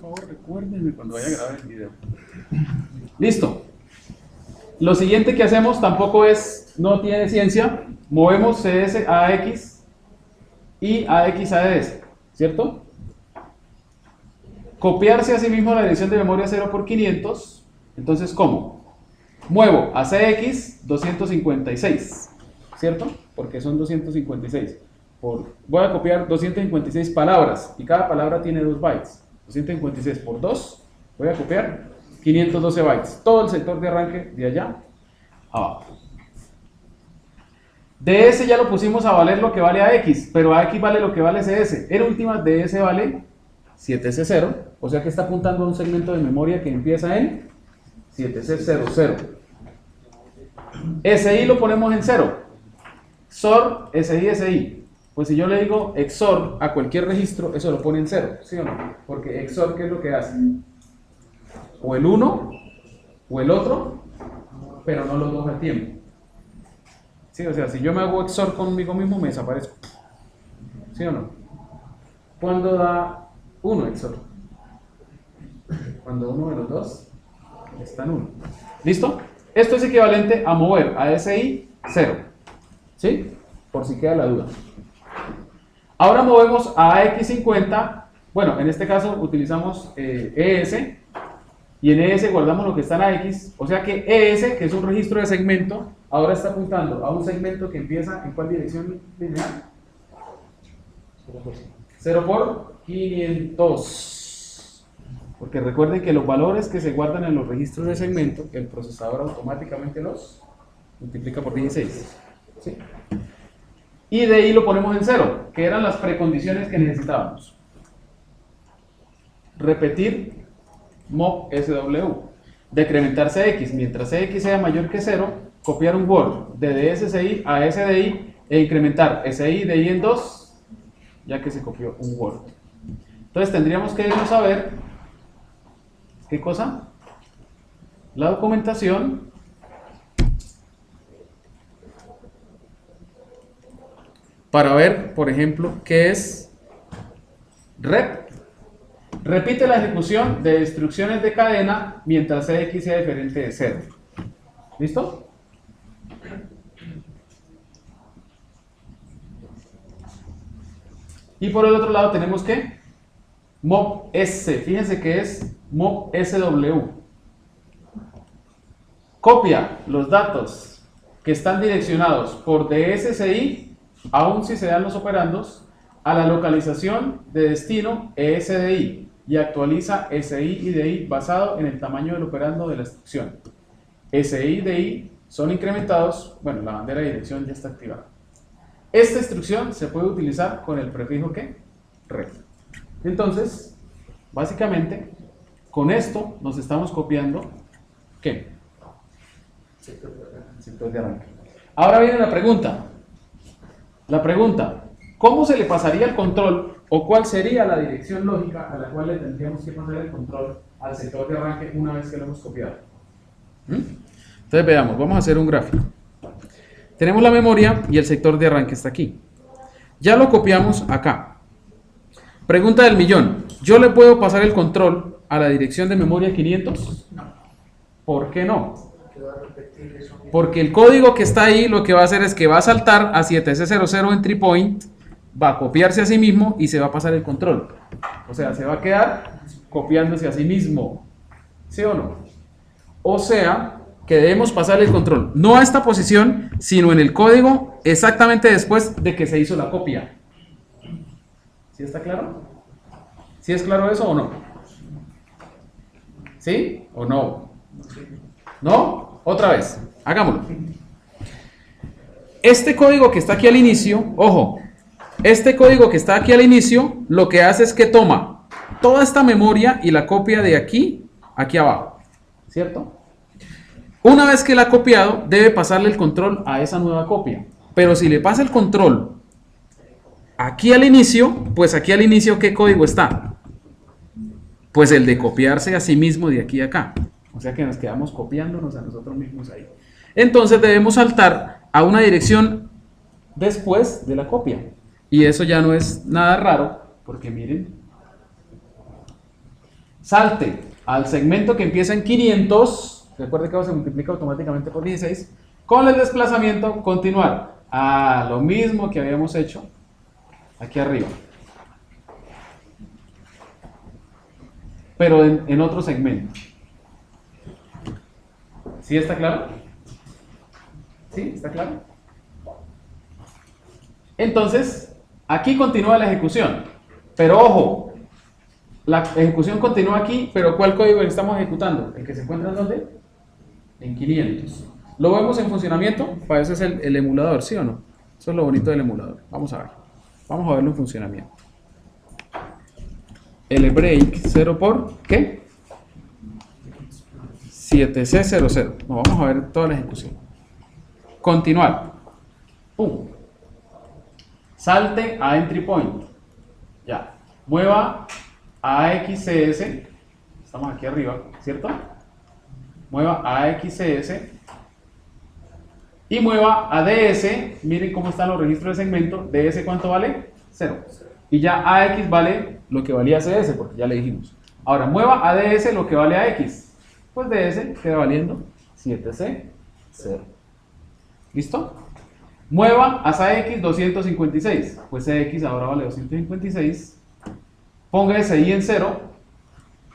favor, recuérdenme cuando vaya a grabar el video. Listo. Lo siguiente que hacemos tampoco no tiene ciencia. Movemos CS a X y AX a DS, ¿cierto? Copiarse a sí mismo la dirección de memoria 0 por 500. Entonces, ¿cómo? Muevo a CX 256, ¿cierto? Porque son 256. Voy a copiar 256 palabras y cada palabra tiene 2 bytes. 256 por 2, voy a copiar 512 bytes. Todo el sector de arranque de allá abajo. DS ya lo pusimos a valer lo que vale a X, pero a X vale lo que vale CS. En últimas, DS vale 7C0, o sea que está apuntando a un segmento de memoria que empieza en 7C00. SI lo ponemos en 0. XOR, SI, SI. Pues si yo le digo XOR a cualquier registro, eso lo pone en 0, ¿sí o no? Porque XOR, ¿qué es lo que hace? O el uno o el otro, pero no los dos al tiempo. Sí, o sea, si yo me hago XOR conmigo mismo, me desaparezco. ¿Sí o no? ¿Cuándo da 1 XOR? Cuando uno de los dos está en 1. ¿Listo? Esto es equivalente a mover a SI 0. ¿Sí? Por si queda la duda. Ahora movemos a AX50. Bueno, en este caso utilizamos ES. Y en ES guardamos lo que está en AX. O sea que ES, que es un registro de segmento, ahora está apuntando a un segmento que empieza ¿en cuál dirección lineal? 0 por 500. Porque recuerden que los valores que se guardan en los registros de segmento, el procesador automáticamente los multiplica por 16. ¿Sí? Y de ahí lo ponemos en 0, que eran las precondiciones que necesitábamos. Repetir mob SW. Decrementar CX. Mientras CX sea mayor que 0, copiar un Word de DSCI a SDI e incrementar SI de I en 2, ya que se copió un Word. Entonces tendríamos que irnos a ver, ¿qué cosa? La documentación para ver, por ejemplo, qué es rep. Repite la ejecución de instrucciones de cadena mientras CX sea diferente de 0. ¿Listo? Y por el otro lado tenemos que mob S. Fíjense que es mob SW. Copia los datos que están direccionados por DSCI, aun si se dan los operandos, a la localización de destino ESDI y actualiza SI y DI basado en el tamaño del operando de la instrucción. SI y DI son incrementados, bueno, la bandera de dirección ya está activada. Esta instrucción se puede utilizar con el prefijo ¿qué? Ref. Entonces, básicamente, con esto nos estamos copiando ¿qué? Sector de arranque. Ahora viene la pregunta. ¿Cómo se le pasaría el control o cuál sería la dirección lógica a la cual le tendríamos que pasar el control al sector de arranque una vez que lo hemos copiado? Entonces veamos, vamos a hacer un gráfico. Tenemos la memoria y el sector de arranque está aquí. Ya lo copiamos acá. Pregunta del millón. ¿Yo le puedo pasar el control a la dirección de memoria 500? No. ¿Por qué no? Porque el código que está ahí lo que va a hacer es que va a saltar a 7C00 entry point, va a copiarse a sí mismo y se va a pasar el control. O sea, se va a quedar copiándose a sí mismo. ¿Sí o no? O sea, que debemos pasar el control no a esta posición, sino en el código exactamente después de que se hizo la copia. ¿Sí está claro? ¿Sí es claro eso o no? ¿Sí o no? ¿No? Otra vez, hagámoslo. Este código que está aquí al inicio, ojo, este código que está aquí al inicio, lo que hace es que toma toda esta memoria y la copia de aquí, aquí abajo, ¿cierto? Una vez que la ha copiado, debe pasarle el control a esa nueva copia. Pero si le pasa el control aquí al inicio, pues aquí al inicio, ¿qué código está? Pues el de copiarse a sí mismo de aquí a acá. O sea que nos quedamos copiándonos a nosotros mismos ahí. Entonces debemos saltar a una dirección después de la copia. Y eso ya no es nada raro, porque miren, salte al segmento que empieza en 500, recuerde que se multiplica automáticamente por 16, con el desplazamiento continuar a lo mismo que habíamos hecho aquí arriba, pero en otro segmento. ¿Sí está claro? ¿Sí? ¿Está claro? Entonces, aquí continúa la ejecución, pero ojo, la ejecución continúa aquí, pero ¿cuál código estamos ejecutando? ¿El que se encuentra en dónde? En 500. ¿Lo vemos en funcionamiento? Para eso es el emulador, ¿sí o no? Eso es lo bonito del emulador. Vamos a ver. Vamos a verlo en funcionamiento. El break 0 por ¿qué? 7C00. No, vamos a ver toda la ejecución. Continuar. Pum. Salte a entry point. Ya. Mueva a AXCS. Estamos aquí arriba, ¿cierto? Mueva a AXCS. Y mueva a DS. Miren cómo están los registros de segmento. DS, ¿cuánto vale? 0. Y ya AX vale lo que valía CS, porque ya le dijimos. Ahora, mueva a DS lo que vale AX. Pues DS queda valiendo 7C0. ¿Listo? Mueva a SAX 256. Pues CX ahora vale 256. Ponga SI en 0.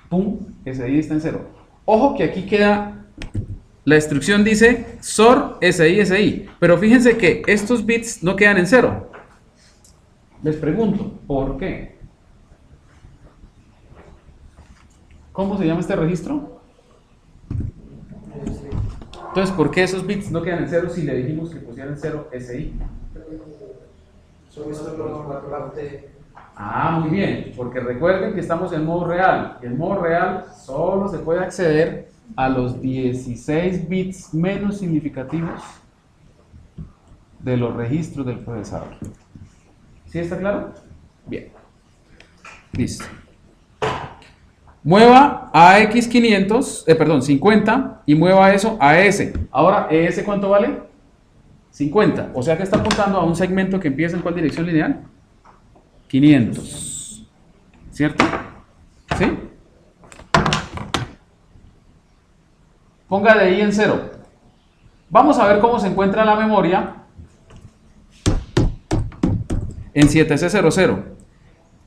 Pum, SI está en 0. Ojo que aquí queda, la instrucción dice SOR SI SI. Pero fíjense que estos bits no quedan en 0. Les pregunto, ¿por qué? ¿Cómo se llama este registro? Entonces, ¿por qué esos bits no quedan en 0 si le dijimos que pusieran 0 SI? Ah, muy bien, porque recuerden que estamos en modo real. Y en modo real solo se puede acceder a los 16 bits menos significativos de los registros del procesador. ¿Sí está claro? Bien. Listo. Mueva a X500, perdón, 50 y mueva eso a ES. Ahora, ¿ES cuánto vale? 50. O sea que está apuntando a un segmento que empieza en ¿cuál dirección lineal? 500. ¿Cierto? ¿Sí? Ponga de ahí en 0. Vamos a ver cómo se encuentra la memoria en 7C00.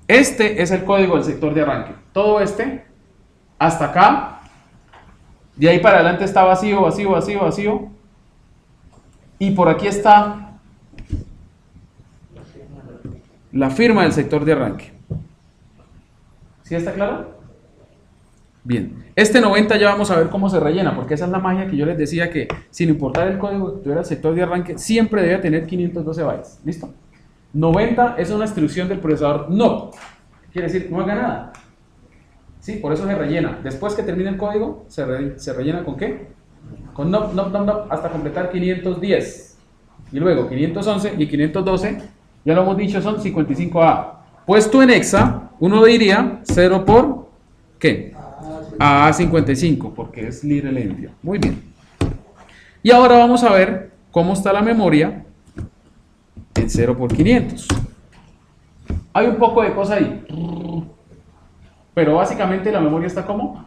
Este es el código del sector de arranque. Todo este, hasta acá, de ahí para adelante está vacío, vacío, vacío, vacío. Y por aquí está la firma del sector de arranque. ¿Sí está claro? Bien. Este 90 ya vamos a ver cómo se rellena, porque esa es la magia que yo les decía que, sin importar el código que tuviera el sector de arranque, siempre debía tener 512 bytes. ¿Listo? 90 es una instrucción del procesador no. Quiere decir, no haga nada. ¿Sí? Por eso se rellena. Después que termine el código, se rellena ¿con qué? Con no, hasta completar 510. Y luego 511 y 512, ya lo hemos dicho, son 55A. Puesto en hexa, uno diría 0 por ¿qué? A55, porque es Little Endian. Muy bien. Y ahora vamos a ver cómo está la memoria en 0 por 500. Hay un poco de cosa ahí, pero básicamente la memoria está ¿cómo?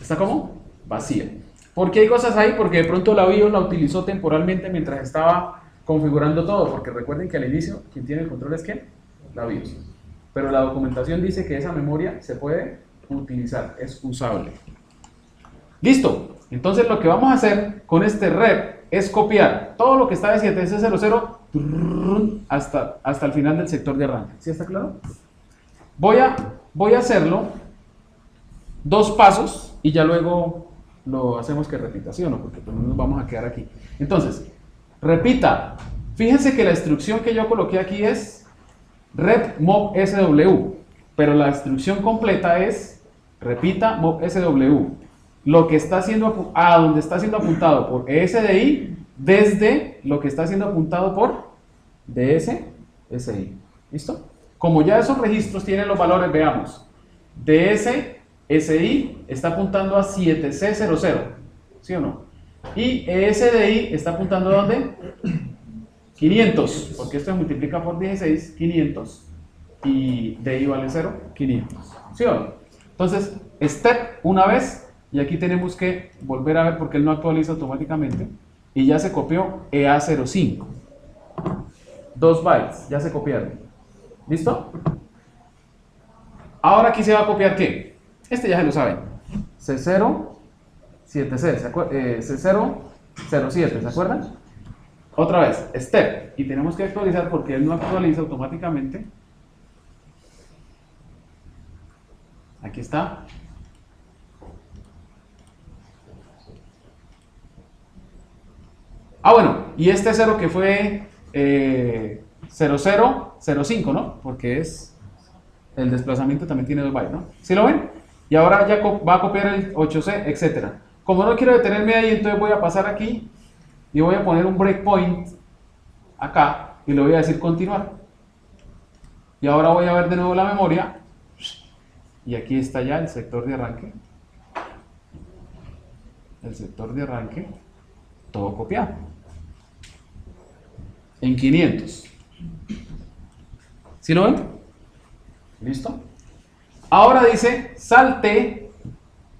¿Está cómo? Vacía. ¿Por qué hay cosas ahí? Porque de pronto la BIOS la utilizó temporalmente mientras estaba configurando todo, porque recuerden que al inicio quien tiene el control es ¿quién? La BIOS. Pero la documentación dice que esa memoria se puede utilizar, es usable. Listo. Entonces lo que vamos a hacer con este rep es copiar todo lo que está de 7C00 hasta el final del sector de arranque. ¿Sí está claro? Voy a hacerlo 2 pasos y ya luego lo hacemos que repita, ¿sí o no? Porque pues no nos vamos a quedar aquí. Entonces, repita. Fíjense que la instrucción que yo coloqué aquí es rep mob SW, pero la instrucción completa es repita mob SW. Lo que está haciendo a donde está siendo apuntado por ESDI desde lo que está siendo apuntado por DSSI. ¿Listo? Como ya esos registros tienen los valores, veamos. DSSI está apuntando a 7C00, ¿sí o no? Y ESDI está apuntando a ¿dónde? 500, porque esto se multiplica por 16, 500. Y DI vale 0, 500. ¿Sí o no? Entonces, step una vez, y aquí tenemos que volver a ver porque él no actualiza automáticamente, y ya se copió EA05. 2 bytes, ya se copiaron. ¿Listo? Ahora aquí se va a copiar ¿qué? Este ya se lo saben. C0, 7C, C007, ¿se acuerdan? Otra vez, step, y tenemos que actualizar porque él no actualiza automáticamente. Aquí está. Ah, bueno, y este 0 que fue 0005, ¿no? Porque es el desplazamiento también tiene 2 bytes, ¿no? ¿Sí lo ven? Y ahora ya va a copiar el 8C, etcétera. Como no quiero detenerme ahí, entonces voy a pasar aquí y voy a poner un breakpoint acá y le voy a decir continuar. Y ahora voy a ver de nuevo la memoria y aquí está ya el sector de arranque. El sector de arranque, todo copiado. En 500. ¿Sí lo ven? ¿Listo? Ahora dice, salte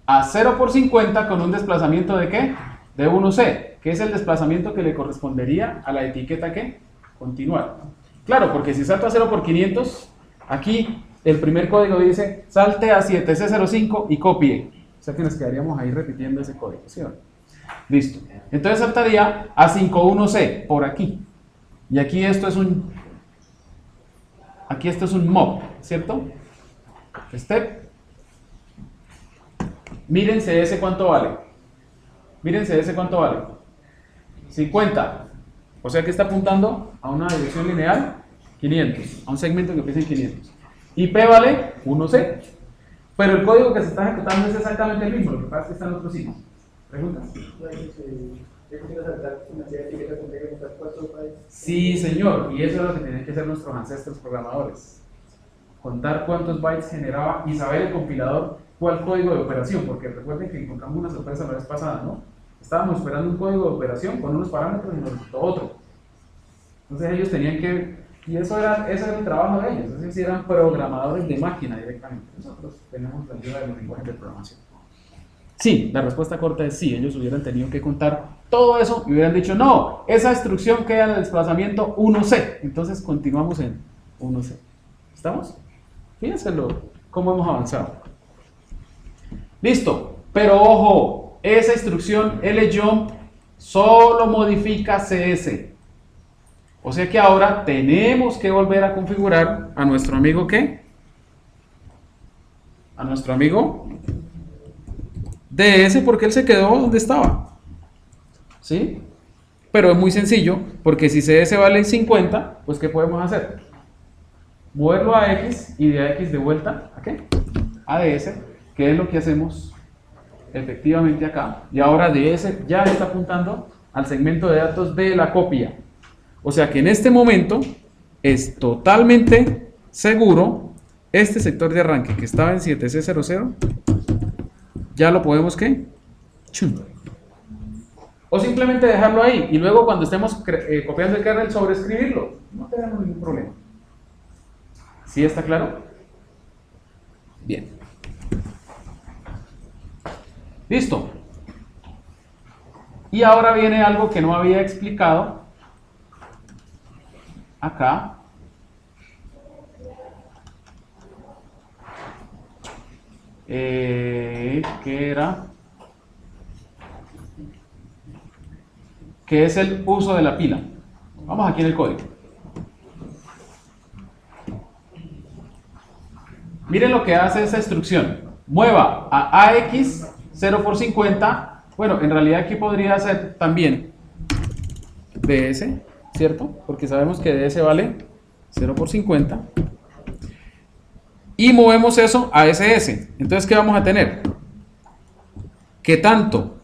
a 0 por 50 con un desplazamiento de ¿qué? De 1C, que es el desplazamiento que le correspondería a la etiqueta ¿qué? Continuar. Claro, porque si salto a 0 por 500, aquí el primer código dice, salte a 7C05 y copie. O sea que nos quedaríamos ahí repitiendo ese código, ¿sí o no? Listo. Entonces saltaría a 51C, por aquí. Y aquí esto es un mob, ¿cierto? Step. Mírense ese cuánto vale. Mírense ese cuánto vale. 50. O sea que está apuntando a una dirección lineal 500, a un segmento que empieza en 500. Y P vale 1C. Pero el código que se está ejecutando es exactamente el mismo, lo que pasa es que está en otros signos. ¿Preguntas? Sí, señor, y eso es lo que tienen que hacer nuestros ancestros programadores. Contar cuántos bytes generaba y saber el compilador cuál código de operación, porque recuerden que encontramos una sorpresa la vez pasada, ¿no? Estábamos esperando un código de operación con unos parámetros y nos resultó otro. Entonces ellos tenían que, y eso era el trabajo de ellos, es decir, eran programadores de máquina directamente. Nosotros tenemos la ayuda de los lenguajes de programación. Sí, la respuesta corta es sí, ellos hubieran tenido que contar todo eso y hubieran dicho, no, esa instrucción queda en el desplazamiento 1C, entonces continuamos en 1C. ¿Estamos? Fíjense cómo hemos avanzado. Listo, pero ojo, esa instrucción ljump solo modifica CS. O sea que ahora tenemos que volver a configurar a nuestro amigo ¿qué? A nuestro amigo DS, porque él se quedó donde estaba. ¿Sí? Pero es muy sencillo, porque si CS vale 50, pues ¿qué podemos hacer? Moverlo a X y de a X de vuelta ¿a qué? A DS, que es lo que hacemos efectivamente acá. Y ahora DS ya está apuntando al segmento de datos de la copia. O sea que en este momento es totalmente seguro este sector de arranque que estaba en 7C00. Ya lo podemos ¿qué? ¡Chum! O simplemente dejarlo ahí y luego cuando estemos copiando el kernel sobreescribirlo. No tenemos ningún problema. ¿Sí está claro? Bien. Listo. Y ahora viene algo que no había explicado acá. ¿Qué era? Que es el uso de la pila. Vamos aquí en el código. Miren lo que hace esa instrucción. Mueva a AX 0 por 50. Bueno, en realidad aquí podría ser también DS, ¿cierto? Porque sabemos que DS vale 0 por 50. Y movemos eso a SS. Entonces, ¿qué vamos a tener? Que tanto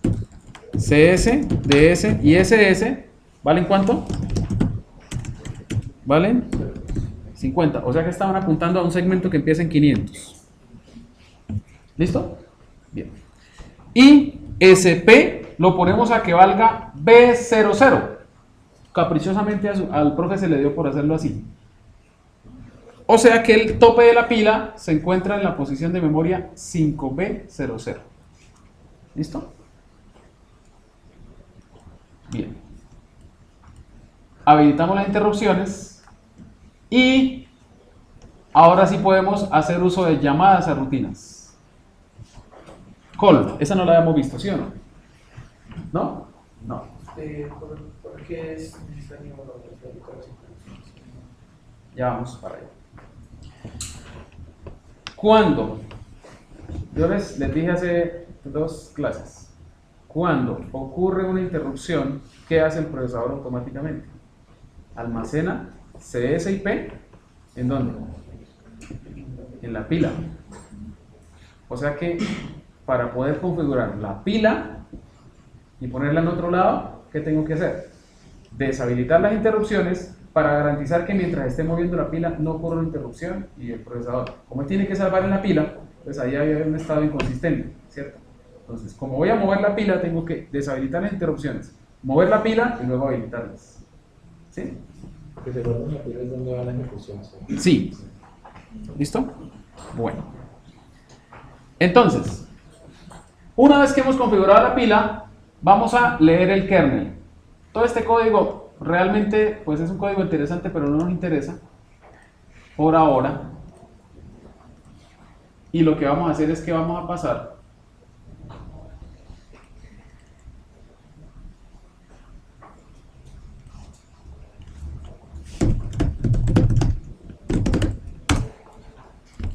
CS, DS y SS ¿valen cuánto? ¿Valen? 50. O sea que estaban apuntando a un segmento que empieza en 500. ¿Listo? Bien. Y SP lo ponemos a que valga B00. Caprichosamente al profe se le dio por hacerlo así. O sea que el tope de la pila se encuentra en la posición de memoria 5B00. ¿Listo? Bien. Habilitamos las interrupciones y ahora sí podemos hacer uso de llamadas a rutinas. Call, esa no la habíamos visto, ¿sí o no? ¿No? No. ¿Por qué es necesario realizar las interrupciones? Ya vamos para allá. Cuando, yo les dije hace 2 clases, cuando ocurre una interrupción, ¿qué hace el procesador automáticamente? Almacena CS y P, ¿en dónde? En la pila. O sea que para poder configurar la pila y ponerla en otro lado, ¿qué tengo que hacer? Deshabilitar las interrupciones para garantizar que mientras esté moviendo la pila no ocurra una interrupción y el procesador, como él tiene que salvar en la pila, pues ahí hay un estado inconsistente, ¿cierto? Entonces, como voy a mover la pila, tengo que deshabilitar las interrupciones, mover la pila y luego habilitarlas. ¿Sí? Que se guarda en la pila es donde va la ejecución. Sí. ¿Listo? Bueno. Entonces, una vez que hemos configurado la pila, vamos a leer el kernel. Todo este código realmente pues es un código interesante, pero no nos interesa por ahora. Y lo que vamos a hacer es que vamos a pasar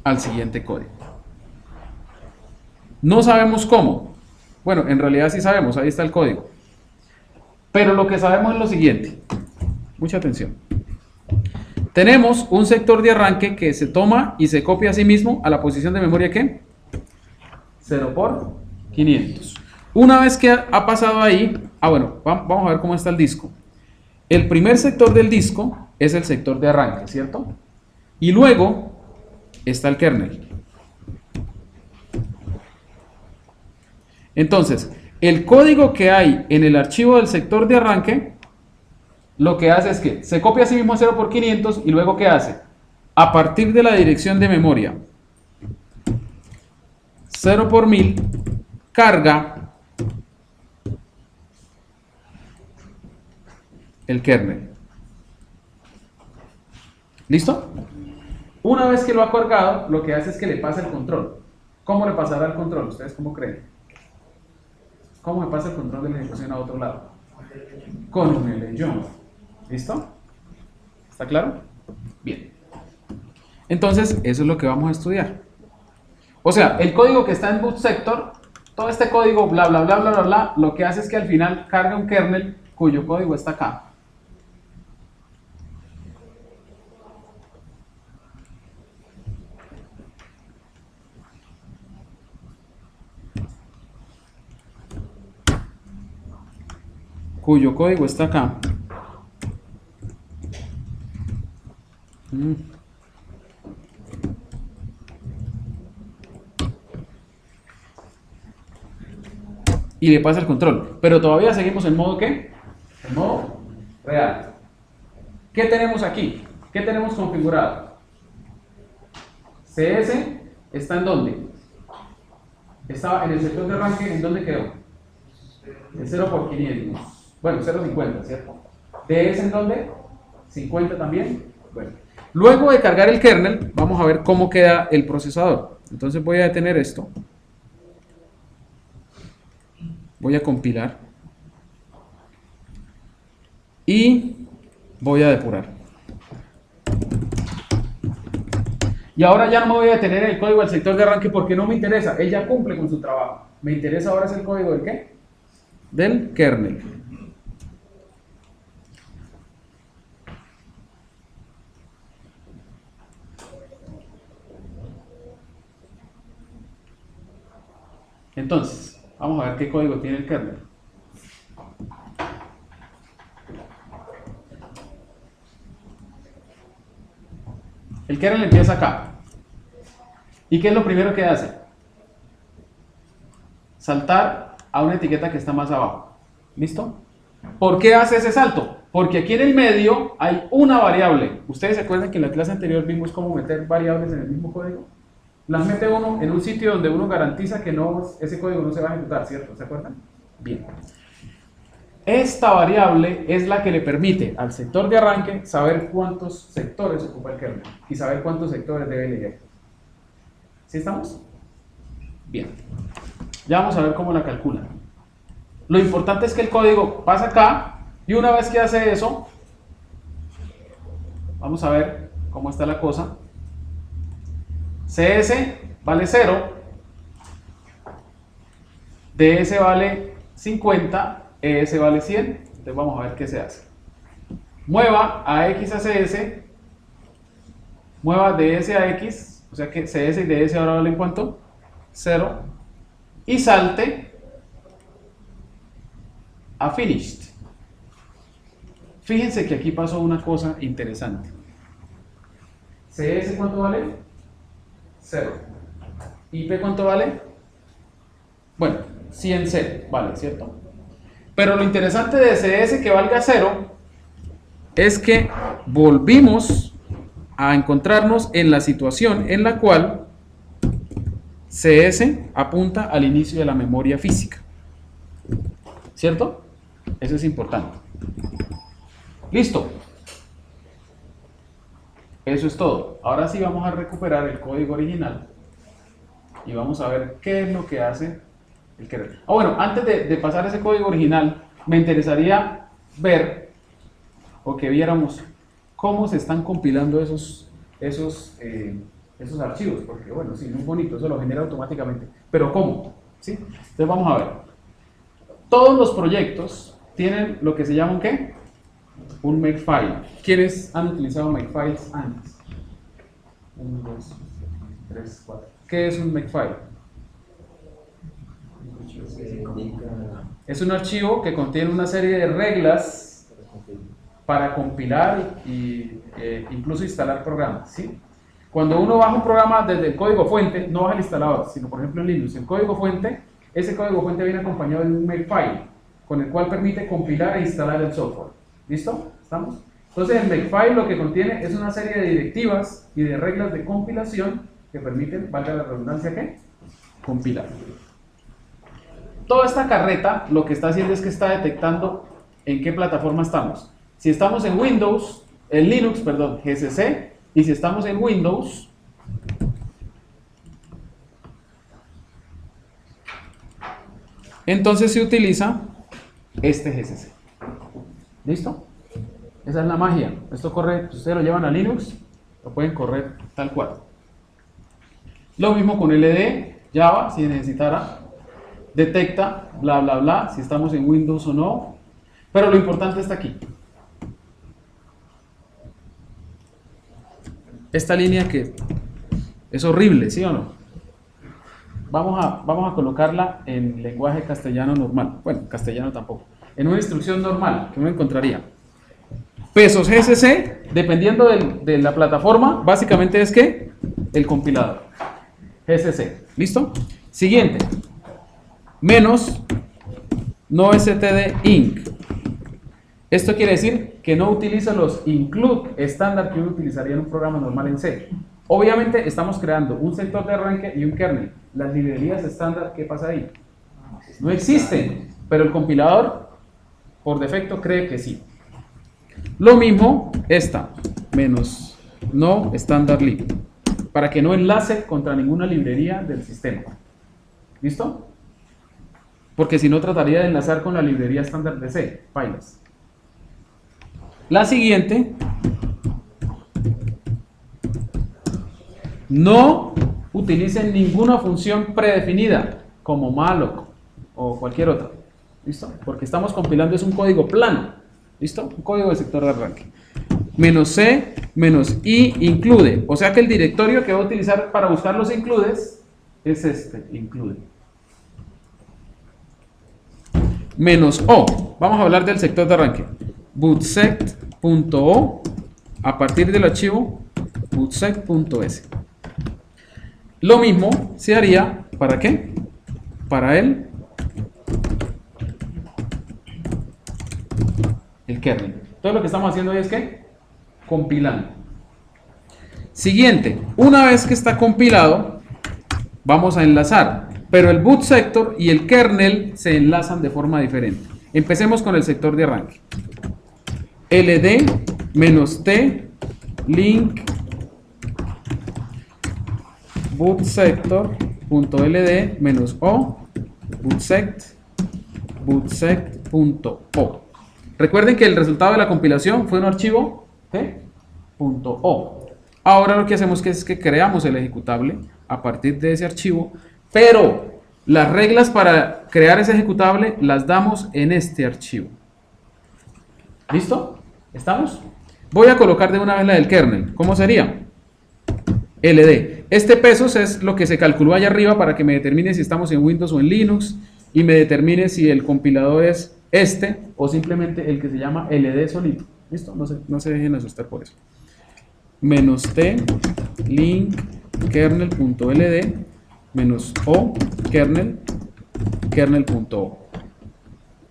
al siguiente código. No sabemos cómo. Bueno, en realidad sí sabemos, ahí está el código. Pero lo que sabemos es lo siguiente. Mucha atención. Tenemos un sector de arranque que se toma y se copia a sí mismo a la posición de memoria ¿qué? 0 por 500. Una vez que ha pasado ahí, bueno, vamos a ver cómo está el disco. El primer sector del disco es el sector de arranque, ¿cierto? Y luego está el kernel. Entonces, el código que hay en el archivo del sector de arranque, lo que hace es que se copia a sí mismo 0 por 500 y luego ¿qué hace? A partir de la dirección de memoria 0 por 1000, carga el kernel. ¿Listo? Una vez que lo ha cargado, lo que hace es que le pasa el control. ¿Cómo le pasará el control? ¿Ustedes cómo creen? ¿Cómo me pasa el control de la ejecución a otro lado? Con un LJOM. ¿Listo? ¿Está claro? Bien. Entonces, eso es lo que vamos a estudiar. O sea, el código que está en boot sector, todo este código, bla, bla, bla, bla, bla, bla, lo que hace es que al final carga un kernel cuyo código está acá. Cuyo código está acá. Y le pasa el control. Pero todavía seguimos en modo ¿qué? En modo real. ¿Qué tenemos aquí? ¿Qué tenemos configurado? CS está en dónde? Estaba en el sector de arranque, ¿en dónde quedó? En 0 por 500. Bueno, 0.50, ¿cierto? DS en dónde? 50 también. Bueno. Luego de cargar el kernel, vamos a ver cómo queda el procesador. Entonces voy a detener esto. Voy a compilar. Y voy a depurar. Y ahora ya no me voy a detener en el código del sector de arranque porque no me interesa. Él ya cumple con su trabajo. Me interesa ahora es el código del ¿qué? Del kernel. Entonces, vamos a ver qué código tiene el kernel. El kernel empieza acá. ¿Y qué es lo primero que hace? Saltar a una etiqueta que está más abajo. ¿Listo? ¿Por qué hace ese salto? Porque aquí en el medio hay una variable. ¿Ustedes se acuerdan que en la clase anterior vimos cómo meter variables en el mismo código? Las mete uno en un sitio donde uno garantiza que ese código no se va a ejecutar, ¿cierto? ¿Se acuerdan? Bien. Esta variable es la que le permite al sector de arranque saber cuántos sectores ocupa el kernel y saber cuántos sectores debe leer. ¿Sí estamos? Bien. Ya vamos a ver cómo la calcula. Lo importante es que el código pasa acá y una vez que hace eso, vamos a ver cómo está la cosa. CS vale 0, DS vale 50, ES vale 100. Entonces vamos a ver qué se hace. Mueva a X a CS, mueva DS a X, o sea que CS y DS ahora valen ¿cuánto? 0. Y salte a Finished. Fíjense que aquí pasó una cosa interesante. CS ¿cuánto vale? 0. IP ¿cuánto vale? Bueno, 100C vale, ¿cierto? Pero lo interesante de CS que valga 0 es que volvimos a encontrarnos en la situación en la cual CS apunta al inicio de la memoria física, ¿cierto? Eso es importante. Listo. Eso es todo. Ahora sí vamos a recuperar el código original y vamos a ver qué es lo que hace el kernel. Bueno, antes de pasar ese código original, me interesaría ver o que viéramos cómo se están compilando esos archivos, porque bueno, sí, muy bonito, eso lo genera automáticamente, pero ¿cómo? ¿Sí? Entonces vamos a ver. Todos los proyectos tienen lo que se llama ¿un qué? Un makefile. ¿Quiénes han utilizado makefiles antes? 1, 2, 3, 4. ¿Qué es un makefile? Es un archivo que contiene una serie de reglas para compilar e incluso instalar programas, ¿sí? Cuando uno baja un programa desde el código fuente, no baja el instalador, sino por ejemplo en Linux, el código fuente, ese código fuente viene acompañado de un makefile, con el cual permite compilar e instalar el software. ¿Listo? ¿Estamos? Entonces el makefile lo que contiene es una serie de directivas y de reglas de compilación que permiten, valga la redundancia, ¿qué? Compilar. Toda esta carreta lo que está haciendo es que está detectando en qué plataforma estamos. Si estamos en Windows, en Linux, perdón, GCC, y si estamos en Windows, entonces se utiliza este GCC. ¿Listo? Esa es la magia. Esto corre, si ustedes lo llevan a Linux, lo pueden correr tal cual. Lo mismo con LD, Java, si necesitara, detecta, bla, bla, bla, si estamos en Windows o no. Pero lo importante está aquí. Esta línea que es horrible, ¿sí o no? Vamos a colocarla en lenguaje castellano normal. Bueno, castellano tampoco. En una instrucción normal que uno encontraría. Pesos GCC, dependiendo de la plataforma, básicamente es que el compilador. GCC. ¿Listo? Siguiente. Menos no std inc. Esto quiere decir que no utiliza los include estándar que uno utilizaría en un programa normal en C. Obviamente estamos creando un sector de arranque y un kernel. Las librerías estándar, ¿qué pasa ahí? No existen, pero el compilador por defecto cree que sí. Lo mismo esta, menos no standard lib, para que no enlace contra ninguna librería del sistema. ¿Listo? Porque si no trataría de enlazar con la librería estándar de C, Python. La siguiente, no utilicen ninguna función predefinida como malloc o cualquier otra. ¿Listo? Porque estamos compilando es un código plano. ¿Listo? Un código de sector de arranque. Menos C, menos I, include. O sea que el directorio que voy a utilizar para buscar los includes es este, include. Menos O. Vamos a hablar del sector de arranque. Bootsect.o a partir del archivo bootsect.s. Lo mismo se haría ¿para qué? Para el kernel. Entonces lo que estamos haciendo ahí es que compilando. Siguiente, una vez que está compilado, vamos a enlazar, pero el boot sector y el kernel se enlazan de forma diferente. Empecemos con el sector de arranque. ld-t link boot sector.ld-o bootSect.o. Recuerden que el resultado de la compilación fue un archivo .o. Ahora lo que hacemos es que creamos el ejecutable a partir de ese archivo, pero las reglas para crear ese ejecutable las damos en este archivo. ¿Listo? ¿Estamos? Voy a colocar de una vez la del kernel. ¿Cómo sería? LD. Este pesos es lo que se calculó allá arriba para que me determine si estamos en Windows o en Linux y me determine si el compilador es este o simplemente el que se llama LD solito. ¿Listo? No se dejen asustar por eso. -t link kernel.ld -o kernel.o.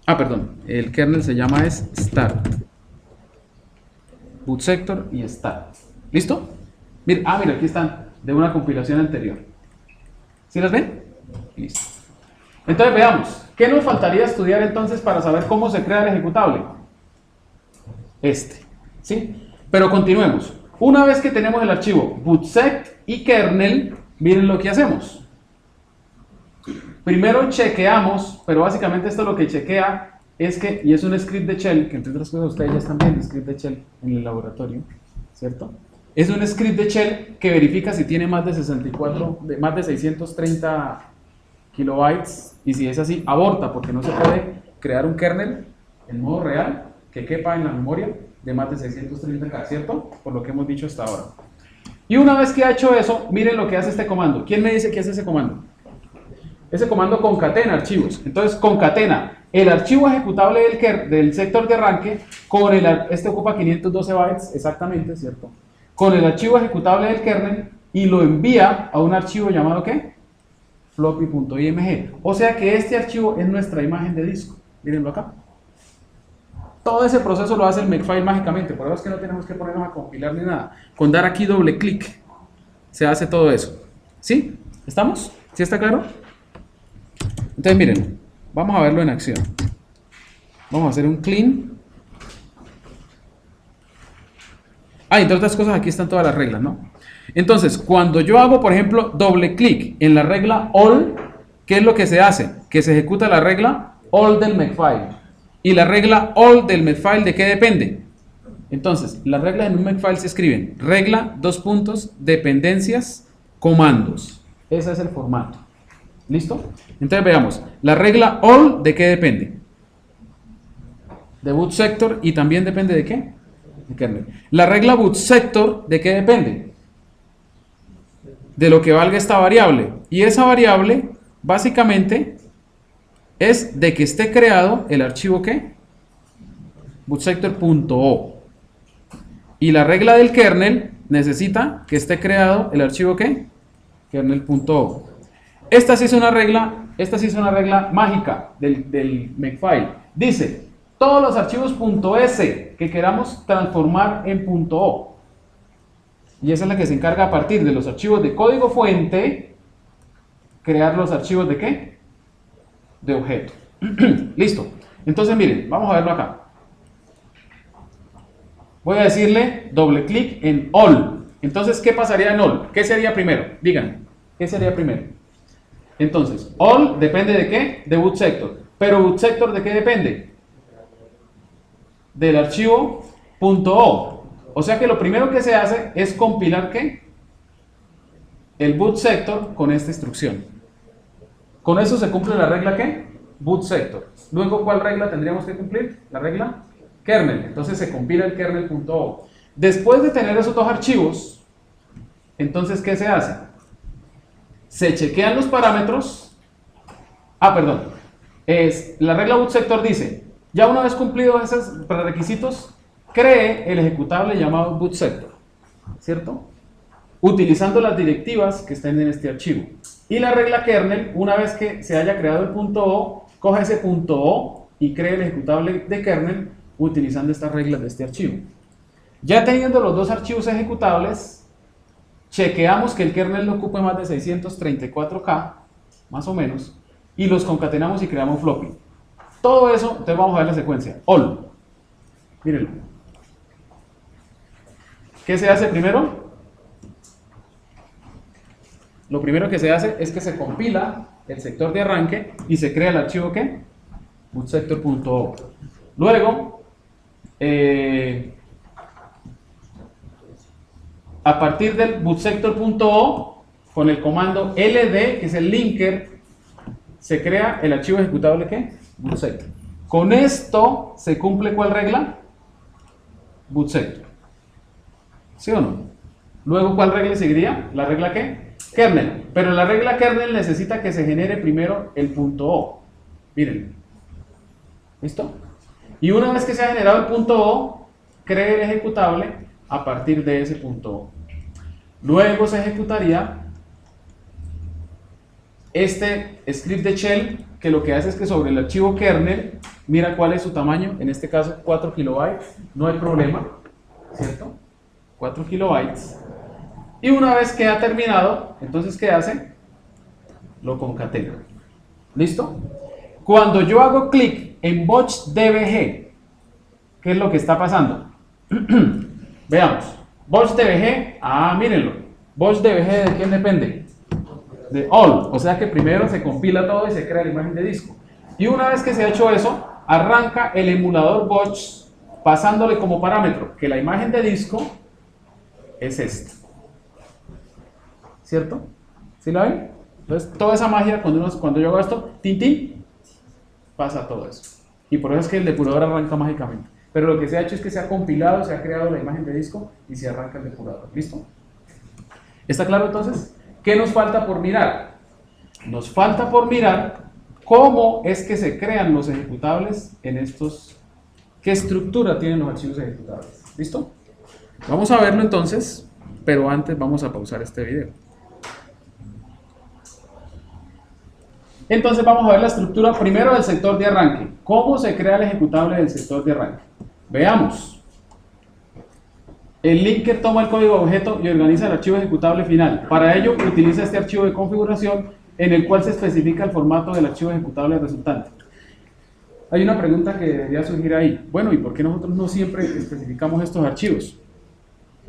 Perdón, el kernel se llama start. Boot sector y start. ¿Listo? Mira, aquí están de una compilación anterior. ¿Sí las ven? Listo. Entonces veamos, ¿qué nos faltaría estudiar entonces para saber cómo se crea el ejecutable? ¿Sí? Pero continuemos. Una vez que tenemos el archivo bootsect y kernel, miren lo que hacemos. Primero chequeamos, pero básicamente esto lo que chequea es que, y es un script de shell, que entre otras cosas ustedes ya están viendo script de shell en el laboratorio, ¿cierto? Es un script de shell que verifica si tiene más de 630 kilobytes, y si es así, aborta, porque no se puede crear un kernel en modo real que quepa en la memoria de más de 630K, ¿cierto? Por lo que hemos dicho hasta ahora. Y una vez que ha hecho eso, miren lo que hace este comando. ¿Quién me dice qué hace ese comando? Ese comando concatena archivos. Entonces, concatena el archivo ejecutable del sector de arranque con este ocupa 512 bytes exactamente, ¿cierto? Con el archivo ejecutable del kernel y lo envía a un archivo llamado ¿qué? Floppy.img. O sea que este archivo es nuestra imagen de disco. Mírenlo acá. Todo ese proceso lo hace el Makefile mágicamente, por eso es que no tenemos que ponernos a compilar ni nada. Con dar aquí doble clic se hace todo eso. ¿Sí? ¿Estamos? ¿Sí está claro? Entonces miren, vamos a verlo en acción. Vamos a hacer un clean. Entre otras cosas aquí están todas las reglas, ¿no? Entonces, cuando yo hago, por ejemplo, doble clic en la regla all, ¿qué es lo que se hace? Que se ejecuta la regla all del Makefile. ¿Y la regla all del Makefile de qué depende? Entonces, las reglas en un Makefile se escriben regla, dependencias, comandos. Ese es el formato. ¿Listo? Entonces veamos, la regla all ¿de qué depende? De boot sector y también depende de ¿qué? De kernel. La regla boot sector ¿de qué depende? De lo que valga esta variable. Y esa variable básicamente es de que esté creado el archivo ¿qué? bootsector.o. Y la regla del kernel necesita que esté creado el archivo ¿qué? kernel.o. Esta sí es una regla mágica del Makefile. Dice, todos los archivos .s que queramos transformar en .o. Y esa es la que se encarga a partir de los archivos de código fuente, crear los archivos de ¿qué? De objeto. Listo. Entonces miren, vamos a verlo acá. Voy a decirle doble clic en all. Entonces, ¿qué pasaría en all? ¿Qué sería primero? Díganme, ¿qué sería primero? Entonces, all depende de qué? De boot sector. Pero boot sector ¿de qué depende? Del archivo .o. O sea que lo primero que se hace es compilar ¿qué? El boot sector con esta instrucción. Con eso se cumple la regla ¿qué? Boot sector. Luego, ¿cuál regla tendríamos que cumplir? La regla kernel. Entonces se compila el kernel.o. Después de tener esos dos archivos, entonces, ¿qué se hace? Se chequean los parámetros. La regla boot sector dice, ya una vez cumplidos esos prerequisitos, cree el ejecutable llamado boot sector, ¿cierto? Utilizando las directivas que estén en este archivo. Y la regla kernel, una vez que se haya creado el .o, coge ese .o y cree el ejecutable de kernel utilizando estas reglas de este archivo. Ya teniendo los dos archivos ejecutables, chequeamos que el kernel no ocupe más de 634K, más o menos, y los concatenamos y creamos floppy. Todo eso, entonces vamos a ver la secuencia. All. Mírenlo. ¿Qué se hace primero? Lo primero que se hace es que se compila el sector de arranque y se crea el archivo ¿qué? Bootsector.o. Luego, a partir del bootsector.o, con el comando ld, que es el linker, se crea el archivo ejecutable ¿qué? Bootsector. Con esto se cumple ¿cuál regla? Bootsector. ¿Sí o no? Luego, ¿cuál regla seguiría? ¿La regla qué? Kernel. Pero la regla kernel necesita que se genere primero el .o. Miren. ¿Listo? Y una vez que se ha generado el .o, cree el ejecutable a partir de ese .o. Luego se ejecutaría este script de shell, que lo que hace es que sobre el archivo kernel, mira cuál es su tamaño, en este caso 4 kilobytes, no hay problema, ¿cierto? 4 kilobytes. Y una vez que ha terminado, entonces ¿qué hace? Lo concatena. ¿Listo? Cuando yo hago clic en BochDBG, ¿qué es lo que está pasando? Veamos. BochDBG, mírenlo. BochDBG, ¿de quién depende? De all. O sea que primero se compila todo y se crea la imagen de disco. Y una vez que se ha hecho eso, arranca el emulador Boch pasándole como parámetro que la imagen de disco es esta. ¿Cierto? ¿Sí la ven? Entonces, toda esa magia, cuando yo hago esto, tin, pasa todo eso. Y por eso es que el depurador arranca mágicamente. Pero lo que se ha hecho es que se ha compilado, se ha creado la imagen de disco y se arranca el depurador. ¿Listo? ¿Está claro entonces? ¿Qué nos falta por mirar? Nos falta por mirar cómo es que se crean los ejecutables en estos... ¿Qué estructura tienen los archivos ejecutables? ¿Listo? Vamos a verlo entonces, pero antes vamos a pausar este video. Entonces vamos a ver la estructura primero del sector de arranque. ¿Cómo se crea el ejecutable del sector de arranque? Veamos. El linker toma el código objeto y organiza el archivo ejecutable final. Para ello utiliza este archivo de configuración en el cual se especifica el formato del archivo ejecutable resultante. Hay una pregunta que debería surgir ahí. Bueno, ¿y por qué nosotros no siempre especificamos estos archivos?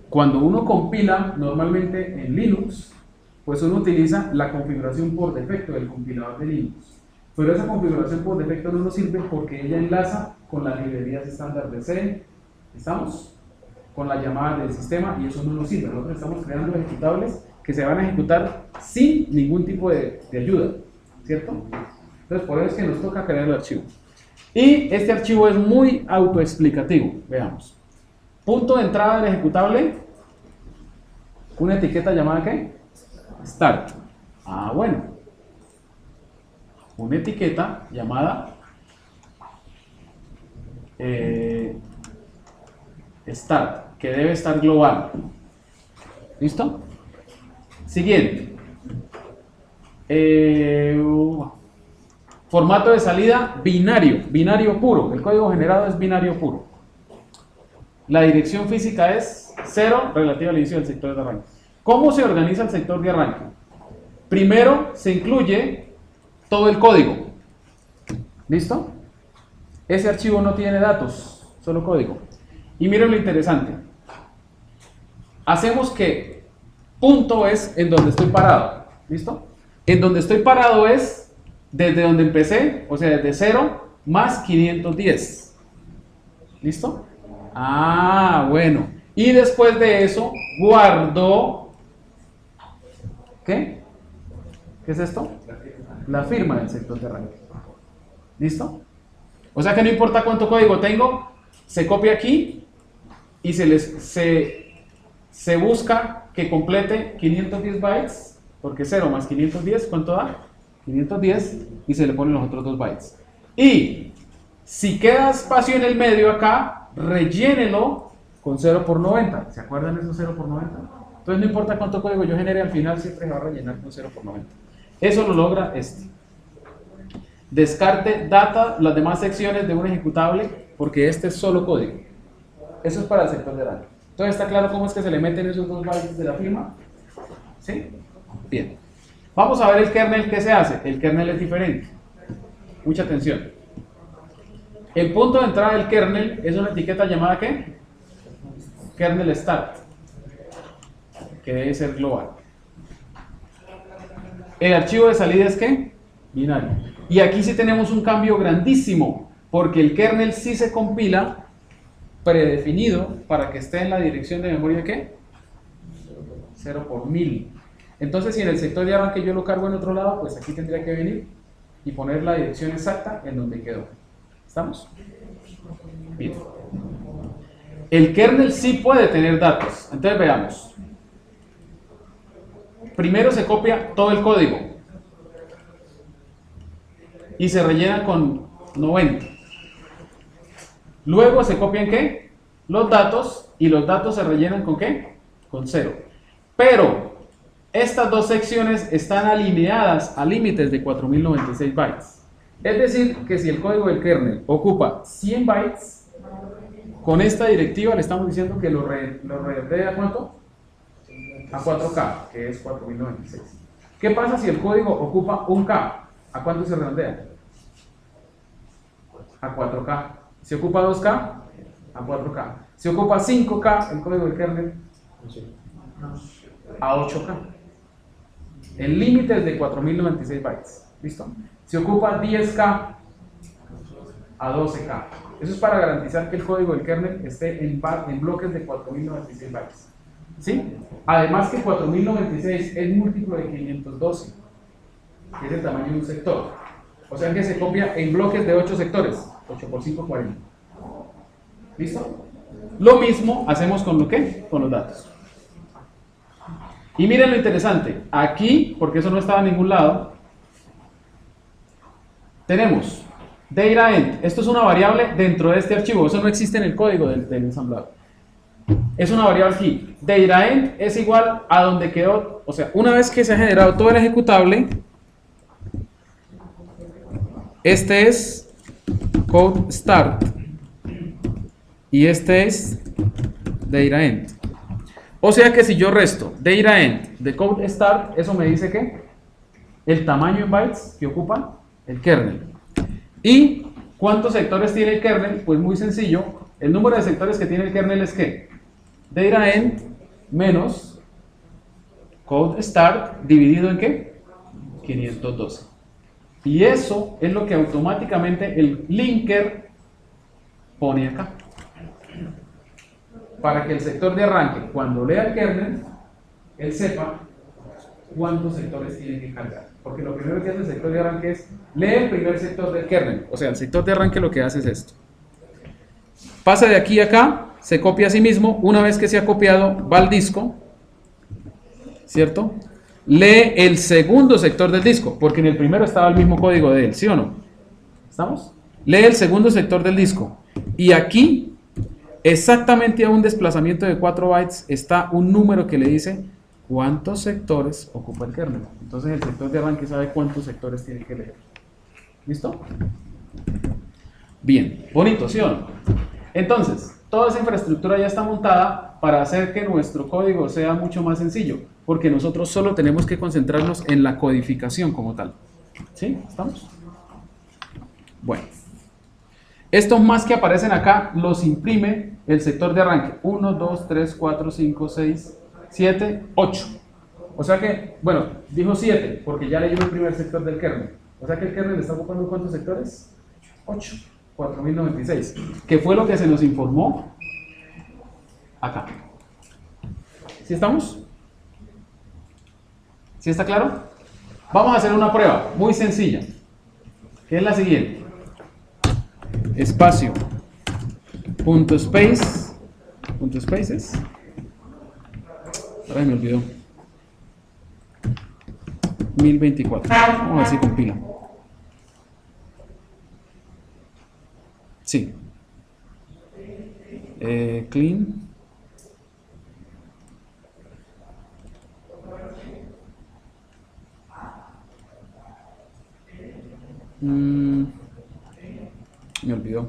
Cuando uno compila, normalmente en Linux, pues uno utiliza la configuración por defecto del compilador de Linux. Pero esa configuración por defecto no nos sirve porque ella enlaza con las librerías estándar de C, ¿estamos? Con la llamada del sistema y eso no nos sirve. Nosotros estamos creando ejecutables que se van a ejecutar sin ningún tipo de ayuda, ¿cierto? Entonces por eso es que nos toca crear el archivo. Y este archivo es muy autoexplicativo, veamos. Punto de entrada del ejecutable, una etiqueta llamada ¿qué? Start. Bueno. Una etiqueta llamada Start, que debe estar global. ¿Listo? Siguiente. Formato de salida binario, binario puro. El código generado es binario puro. La dirección física es 0 relativa al inicio del sector de arranque. ¿Cómo se organiza el sector de arranque? Primero se incluye todo el código. ¿Listo? Ese archivo no tiene datos, solo código. Y miren lo interesante. Hacemos que punto es en donde estoy parado. ¿Listo? En donde estoy parado es desde donde empecé, o sea, desde 0 más 510. ¿Listo? Bueno. Y después de eso, guardo... ¿Qué? ¿Qué es esto? La firma del sector de arranque. ¿Listo? O sea que no importa cuánto código tengo, se copia aquí y se busca que complete 510 bytes, porque 0 más 510, ¿cuánto da? 510, y se le ponen los otros 2 bytes. Y si queda espacio en el medio acá, rellénelo con 0 por 90. ¿Se acuerdan de esos 0 por 90? Entonces no importa cuánto código yo genere, al final siempre se va a rellenar con 0 por 90. Eso lo logra este. descarte data, las demás secciones de un ejecutable, porque este es solo código. Eso es para el sector de arranque. Entonces, ¿está claro cómo es que se le meten esos 2 bytes de la firma? ¿Sí? Bien. Vamos a ver el kernel. ¿Qué se hace? El kernel es diferente. Mucha atención. El punto de entrada del kernel es una etiqueta llamada ¿qué? Kernel start, que debe ser global. El archivo de salida es ¿qué? Binario. Y aquí sí tenemos un cambio grandísimo, porque el kernel sí se compila predefinido para que esté en la dirección de memoria ¿qué? 0 por 1000. Entonces, si en el sector de arranque yo lo cargo en otro lado, pues aquí tendría que venir y poner la dirección exacta en donde quedó. ¿Estamos? Bien. El kernel sí puede tener datos. Entonces veamos. Primero se copia todo el código y se rellena con 90. Luego se copian ¿qué? Los datos, y los datos se rellenan con ¿qué? Con 0. Pero estas dos secciones están alineadas a límites de 4096 bytes. Es decir, que si el código del kernel ocupa 100 bytes, con esta directiva le estamos diciendo que lo redondea ¿a cuánto? A 4K, que es 4096. ¿Qué pasa si el código ocupa 1K? ¿A cuánto se redondea? A 4K. Si ocupa 2K, a 4K. Si ocupa 5K, el código del kernel, a 8K. El límite es de 4096 bytes. ¿Listo? Si ocupa 10K, a 12K. Eso es para garantizar que el código del kernel esté en bloques de 4096 bytes. ¿Sí? Además que 4096 es múltiplo de 512, que es el tamaño de un sector. O sea que se copia en bloques de 8 sectores. 8 por 5, 40. ¿Listo? Lo mismo hacemos con lo que? Con los datos. Y miren lo interesante. Aquí, porque eso no estaba en ningún lado, tenemos DataEnd. Esto es una variable dentro de este archivo. Eso no existe en el código del ensamblador. Es una variable aquí. DataEnd es igual a donde quedó. O sea, una vez que se ha generado todo el ejecutable, este es code start y este es DataEnd. O sea que si yo resto DataEnd de code start, eso me dice que el tamaño en bytes que ocupa el kernel. ¿Y cuántos sectores tiene el kernel? Pues muy sencillo. El número de sectores que tiene el kernel es ¿qué? DataEnd menos code start dividido en ¿qué? 512. Y eso es lo que automáticamente el linker pone acá. Para que el sector de arranque, cuando lea el kernel, él sepa cuántos sectores tiene que cargar. Porque lo primero que hace el sector de arranque es leer el primer sector del kernel. O sea, el sector de arranque lo que hace es esto. Pasa de aquí a acá, se copia a sí mismo. Una vez que se ha copiado, va al disco, ¿cierto? Lee el segundo sector del disco, porque en el primero estaba el mismo código de él, ¿sí o no? ¿Estamos? Lee el segundo sector del disco. Y aquí, exactamente a un desplazamiento de 4 bytes, está un número que le dice cuántos sectores ocupa el kernel. Entonces el sector de arranque sabe cuántos sectores tiene que leer. ¿Listo? Bien, bonito, ¿sí o no? Entonces, toda esa infraestructura ya está montada para hacer que nuestro código sea mucho más sencillo, porque nosotros solo tenemos que concentrarnos en la codificación como tal. ¿Sí? ¿Estamos? Bueno. Estos más que aparecen acá los imprime el sector de arranque. 1, 2, 3, 4, 5, 6, 7, 8. O sea que, bueno, dijo 7 porque ya leyó el primer sector del kernel. O sea que el kernel está ocupando ¿cuántos sectores? 8. 4096. Que fue lo que se nos informó acá. ¿Sí estamos? ¿Sí está claro? Vamos a hacer una prueba muy sencilla, que es la siguiente. Espacio punto space punto spaces. Ahora me olvidó. 1024. Vamos a ver si compila. Sí. Clean. Me olvidó.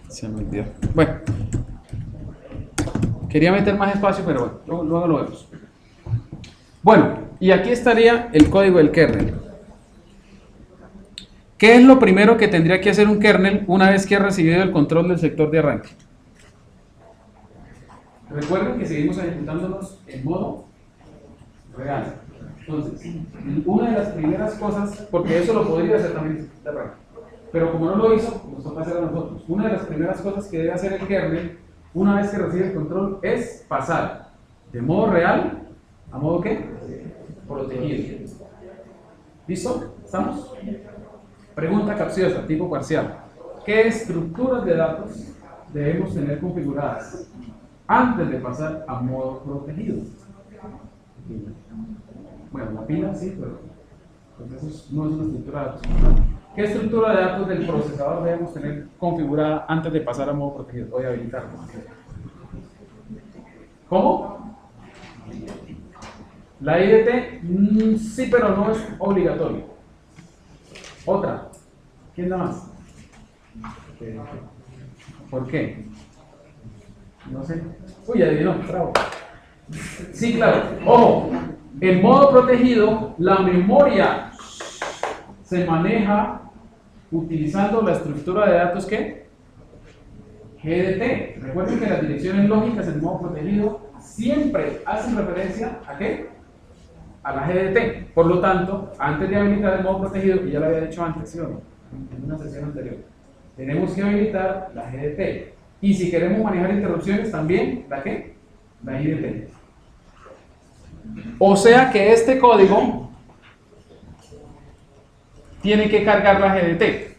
Se me olvidó. Bueno, quería meter más espacio, pero bueno, luego lo vemos. Bueno, y aquí estaría el código del kernel. ¿Qué es lo primero que tendría que hacer un kernel una vez que ha recibido el control del sector de arranque? Recuerden que seguimos ejecutándonos en modo real. Entonces, una de las primeras cosas, porque eso lo podría hacer también el sector de arranque, pero como no lo hizo, nos toca hacer a nosotros. Una de las primeras cosas que debe hacer el kernel una vez que recibe el control es pasar de modo real a modo ¿qué? Protegido. ¿Listo? ¿Estamos? Pregunta capciosa, tipo parcial. ¿Qué estructuras de datos debemos tener configuradas antes de pasar a modo protegido? Bueno, la pila sí, pero pues eso no es una estructura de datos. ¿Qué estructura de datos del procesador debemos tener configurada antes de pasar a modo protegido? Voy a habilitarlo. ¿Cómo? La IDT, sí, pero no es obligatorio. Otra. ¿Quién da más? ¿Por qué? No sé. Uy, adivinó, bravo. Sí, claro. Ojo, en modo protegido, la memoria se maneja utilizando la estructura de datos ¿qué? GDT. Recuerden que las direcciones lógicas en modo protegido siempre hacen referencia ¿a qué? A la GDT. Por lo tanto, antes de habilitar el modo protegido, que ya lo había dicho antes, ¿sí o no? En una sesión anterior, tenemos que habilitar la GDT. Y si queremos manejar interrupciones, también ¿la qué? La IDT. O sea que este código tiene que cargar la GDT.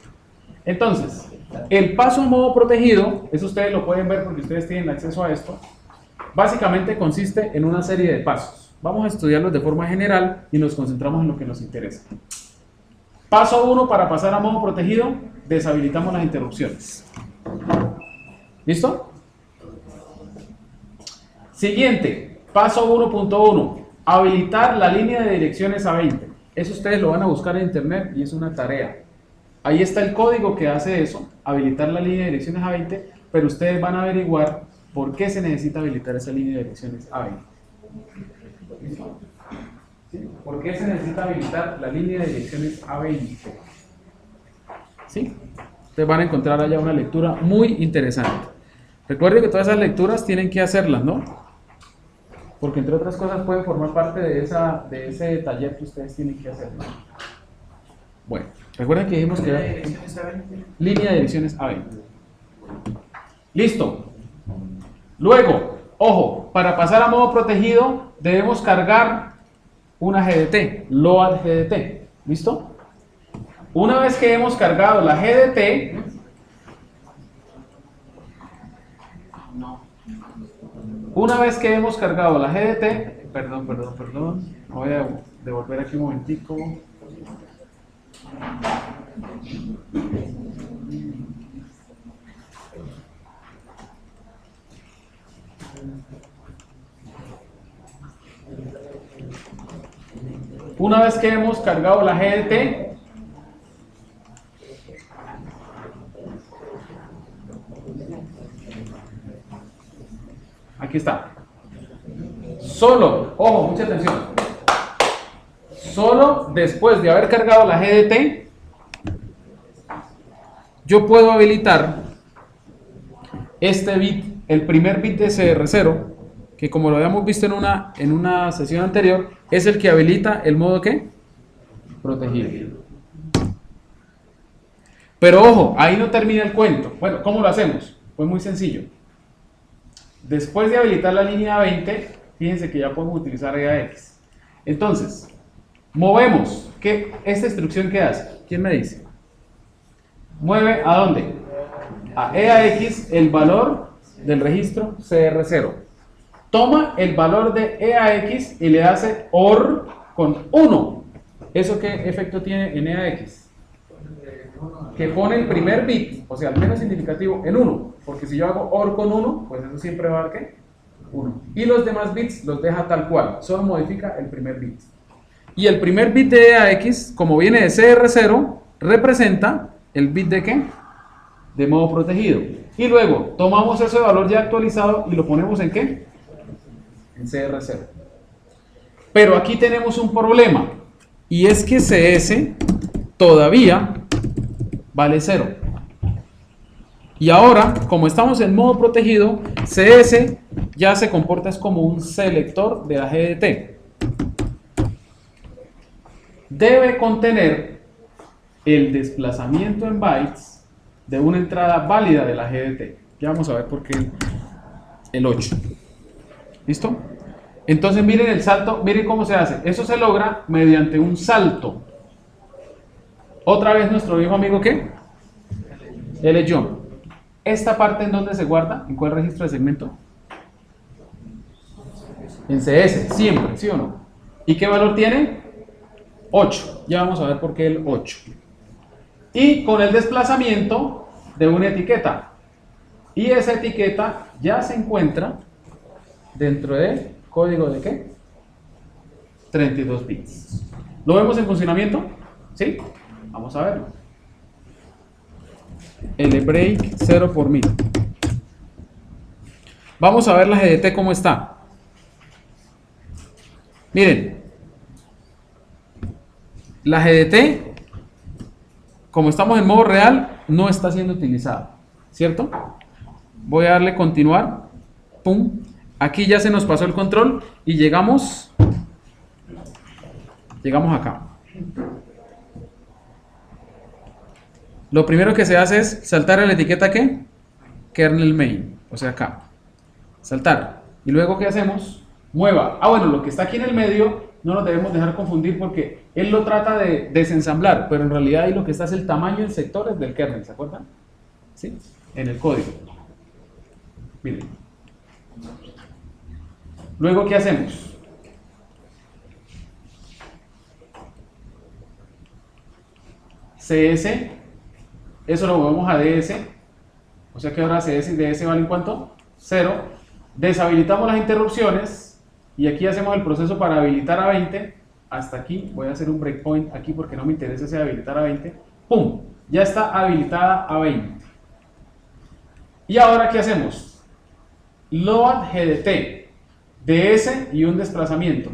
Entonces, el paso a modo protegido, eso ustedes lo pueden ver porque ustedes tienen acceso a esto, básicamente consiste en una serie de pasos. Vamos a estudiarlos de forma general y nos concentramos en lo que nos interesa. Paso 1, para pasar a modo protegido, deshabilitamos las interrupciones. ¿Listo? Siguiente, paso 1.1, habilitar la línea de direcciones a 20. Eso ustedes lo van a buscar en internet y es una tarea. Ahí está el código que hace eso, habilitar la línea de direcciones a 20, pero ustedes van a averiguar por qué se necesita habilitar esa línea de direcciones a 20. ¿Sí? ¿Por qué se necesita habilitar la línea de direcciones a 20? ¿Sí? Ustedes van a encontrar allá una lectura muy interesante. Recuerden que todas esas lecturas tienen que hacerlas, ¿no? Porque entre otras cosas pueden formar parte de ese taller que ustedes tienen que hacer, ¿no? Bueno, recuerden que dijimos que era línea de direcciones a 20. Listo. Luego, ojo, para pasar a modo protegido debemos cargar una GDT, load GDT. ¿Listo? Una vez que hemos cargado la GDT, perdón, voy a devolver aquí un momentico. Una vez que hemos cargado la GDT, aquí está. Solo, ojo, mucha atención. Solo después de haber cargado la GDT, yo puedo habilitar este bit, el primer bit de CR0, que como lo habíamos visto en una sesión anterior, es el que habilita el modo ¿qué? Protegido. Pero ojo, ahí no termina el cuento. Bueno, ¿cómo lo hacemos? Pues muy sencillo. Después de habilitar la línea 20, fíjense que ya podemos utilizar EAX. Entonces, movemos. ¿Esta instrucción qué hace? ¿Quién me dice? Mueve ¿a dónde? A EAX el valor del registro CR0. Toma el valor de EAX y le hace OR con 1. ¿Eso qué efecto tiene en EAX? Que pone el primer bit, o sea, el menos significativo, en 1. Porque si yo hago OR con 1, pues eso siempre va a dar ¿qué? 1. Y los demás bits los deja tal cual, solo modifica el primer bit. Y el primer bit de EAX, como viene de CR0, representa el bit de ¿qué? De modo protegido. Y luego tomamos ese valor ya actualizado y lo ponemos ¿en qué? En CR0. Pero aquí tenemos un problema, y es que CS todavía vale 0. Y ahora, como estamos en modo protegido, CS ya se comporta como un selector de la GDT. Debe contener el desplazamiento en bytes de una entrada válida de la GDT. Ya vamos a ver por qué el 8. ¿Listo? Entonces miren el salto, miren cómo se hace. Eso se logra mediante un salto. Otra vez nuestro viejo amigo, ¿qué? L-jump. ¿Esta parte en dónde se guarda? ¿En cuál registro de segmento? En CS, siempre, ¿sí o no? ¿Y qué valor tiene? 8. Ya vamos a ver por qué el 8. Y con el desplazamiento de una etiqueta. Y esa etiqueta ya se encuentra dentro del código de ¿qué? 32 bits. ¿Lo vemos en funcionamiento? ¿Sí? Vamos a verlo. El break 0 por 1000. Vamos a ver la GDT cómo está. Miren, la GDT, como estamos en modo real, no está siendo utilizada, ¿cierto? Voy a darle continuar. Pum. Aquí ya se nos pasó el control y llegamos acá. Lo primero que se hace es saltar a la etiqueta ¿qué? Kernel main, o sea acá. Saltar. Y luego ¿qué hacemos? Mueva. Ah, bueno, lo que está aquí en el medio no nos debemos dejar confundir porque él lo trata de desensamblar, pero en realidad ahí lo que está es el tamaño en sectores del kernel, ¿se acuerdan? ¿Sí? En el código. Miren. Luego, ¿qué hacemos? CS, eso lo movemos a DS, o sea que ahora CS y DS valen ¿cuánto? 0. Deshabilitamos las interrupciones y aquí hacemos el proceso para habilitar a 20. Hasta aquí, voy a hacer un breakpoint aquí porque no me interesa ese habilitar a 20. ¡Pum! Ya está habilitada a 20. ¿Y ahora qué hacemos? Load GDT, DS y un desplazamiento.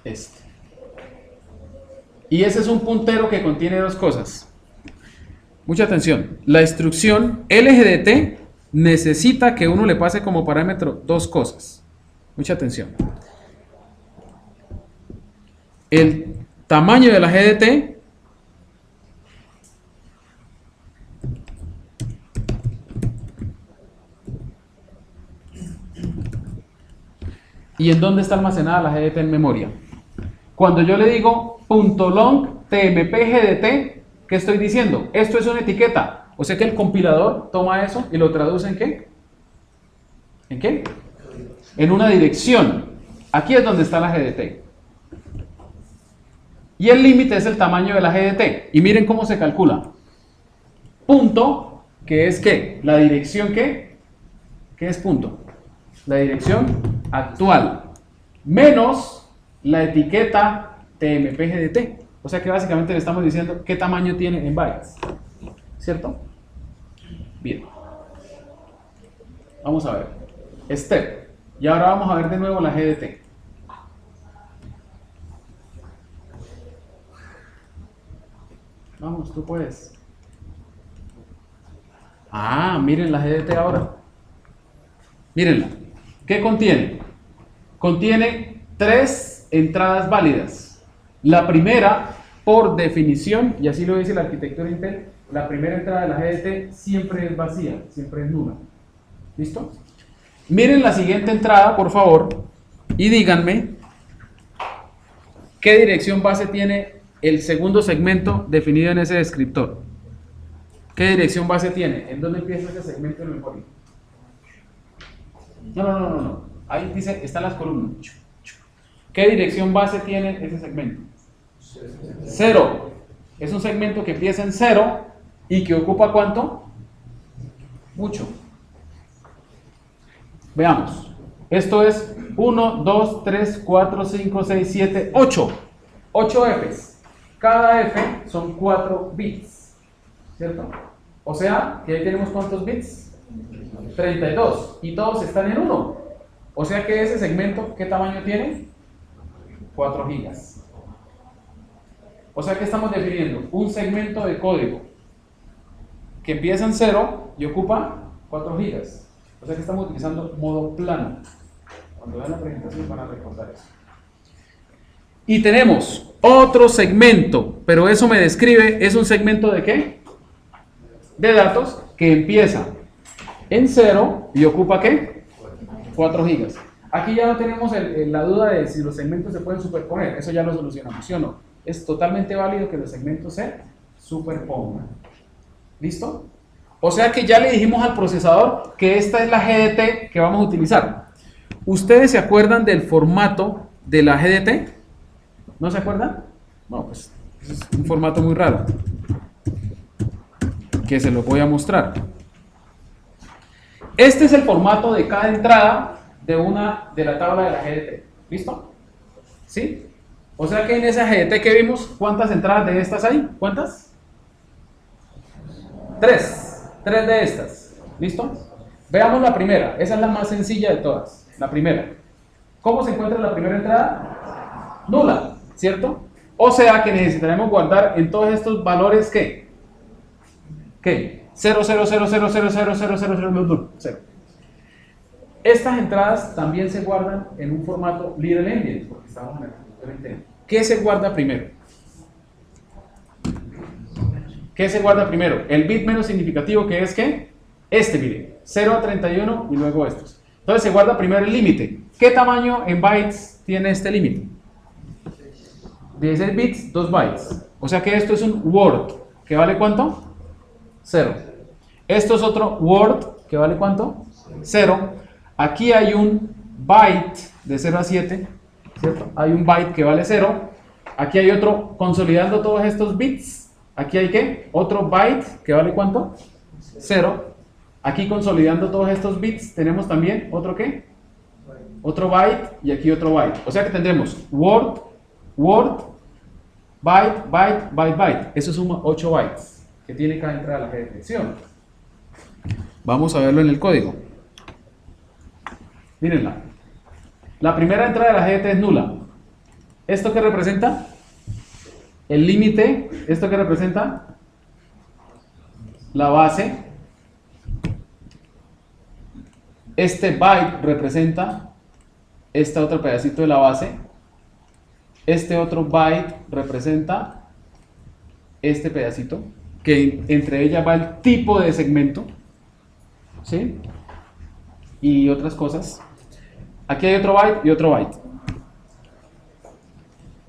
Este. Y ese es un puntero que contiene dos cosas. Mucha atención. La instrucción LGDT necesita que uno le pase como parámetro dos cosas. Mucha atención. El tamaño de la GDT y en dónde está almacenada la GDT en memoria. Cuando yo le digo .long tmp gdt, ¿qué estoy diciendo? Esto es una etiqueta. O sea que el compilador toma eso y lo traduce ¿en qué? ¿En qué? En una dirección. Aquí es donde está la GDT. Y el límite es el tamaño de la GDT. Y miren cómo se calcula. Punto, que es ¿qué? La dirección ¿qué? ¿Qué es punto? La dirección actual. Menos la etiqueta tmp-gdt. O sea que básicamente le estamos diciendo qué tamaño tiene en bytes. ¿Cierto? Bien. Vamos a ver. Step. Y ahora vamos a ver de nuevo la GDT. Vamos, tú puedes. Ah, miren la GDT ahora. Mírenla. ¿Qué contiene? Contiene 3 entradas válidas. La primera, por definición, y así lo dice la arquitectura Intel, la primera entrada de la GDT siempre es vacía, siempre es nula. ¿Listo? Miren la siguiente entrada, por favor, y díganme qué dirección base tiene el segundo segmento definido en ese descriptor. ¿Qué dirección base tiene? ¿En dónde empieza ese segmento en memoria? No. Ahí dice, están las columnas. ¿Qué dirección base tiene ese segmento? 0. Es un segmento que empieza en 0 y que ocupa ¿cuánto? Mucho. Veamos. Esto es 1, 2, 3, 4, 5, 6, 7, 8. 8 Fs. Cada F son 4 bits. ¿Cierto? O sea, que ahí tenemos ¿cuántos bits? 32. Y todos están en 1. O sea que ese segmento, ¿qué tamaño tiene? 4 gigas. O sea que estamos definiendo un segmento de código que empieza en 0 y ocupa 4 gigas. O sea que estamos utilizando modo plano. Cuando vean la presentación van a recordar eso. Y tenemos otro segmento, pero eso me describe, ¿es un segmento de qué? De datos que empieza en 0 y ocupa ¿qué? 4 gigas. Aquí ya no tenemos la duda de si los segmentos se pueden superponer, eso ya lo solucionamos, ¿sí o no? Es totalmente válido que los segmentos se superpongan. ¿Listo? O sea que ya le dijimos al procesador que esta es la GDT que vamos a utilizar. ¿Ustedes se acuerdan del formato de la GDT? ¿No se acuerdan? No, pues es un formato muy raro que se lo voy a mostrar. Este es el formato de cada entrada de la tabla de la GDT. ¿Listo? ¿Sí? O sea que en esa GDT que vimos, ¿cuántas entradas de estas hay? ¿Cuántas? 3 de estas. ¿Listo? Veamos la primera. Esa es la más sencilla de todas. La primera. ¿Cómo se encuentra la primera entrada? Nula, ¿cierto? O sea que necesitaremos guardar en todos estos valores ¿qué? ¿Qué? 0, 0, 0, 0, 0, 0, 0, 0, 0, 0. Estas entradas también se guardan en un formato Little Endian, porque estamos en el arquitectura. ¿Qué se guarda primero? ¿Qué se guarda primero? El bit menos significativo, que es ¿qué? Este, mire, 0 a 31 y luego estos. Entonces se guarda primero el límite. ¿Qué tamaño en bytes tiene este límite? 16 bits, 2 bytes. O sea que esto es un word, que vale ¿cuánto? 0. Esto es otro word, que vale ¿cuánto? 0. Aquí hay un byte de 0 a 7, ¿cierto? Hay un byte que vale 0. Aquí hay otro, consolidando todos estos bits. Aquí hay ¿qué? Otro byte que vale ¿cuánto? 0. Aquí consolidando todos estos bits tenemos también otro ¿qué? Otro byte y aquí otro byte. O sea que tendremos word, byte, byte, byte, byte. Eso suma 8 bytes que tiene cada entrada de la detección. Vamos a verlo en el código. Mírenla. La primera entrada de la GDT es nula. ¿Esto qué representa? El límite. ¿Esto qué representa? La base. Este byte representa este otro pedacito de la base. Este otro byte representa este pedacito, que entre ellas va el tipo de segmento, ¿sí? Y otras cosas. Aquí hay otro byte y otro byte.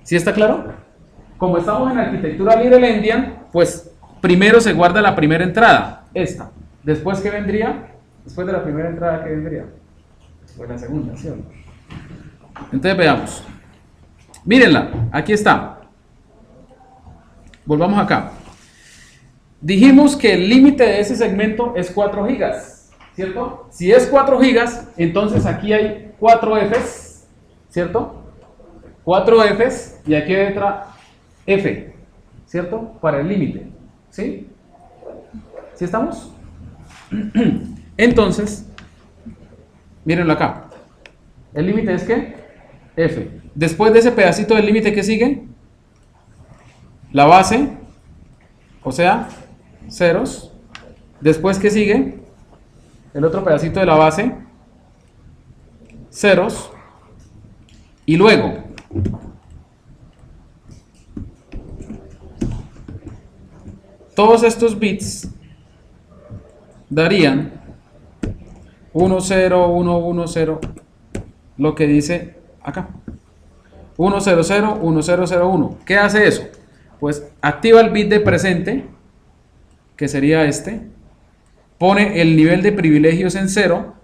¿Sí está claro? Como estamos en arquitectura Little Endian, pues primero se guarda la primera entrada, esta. Después, ¿qué vendría? Después de la primera entrada, ¿qué vendría? Después la segunda, ¿sí o no? Entonces veamos. Mírenla, aquí está. Volvamos acá. Dijimos que el límite de ese segmento es 4 gigas, ¿cierto? Si es 4 gigas, entonces aquí hay 4 Fs, ¿cierto? 4 Fs y aquí hay otra F, ¿cierto? Para el límite, ¿sí? ¿Sí estamos? Entonces, mírenlo acá. ¿El límite es qué? F. Después de ese pedacito del límite, ¿qué sigue? La base, o sea, ceros. Después, ¿qué sigue? El otro pedacito de la base, ceros. Y luego, todos estos bits darían 1, 0, 1, 1, 0, lo que dice acá. 1, 0, 0, 1, 0, 0, 1. ¿Qué hace eso? Pues activa el bit de presente, que sería este, pone el nivel de privilegios en 0,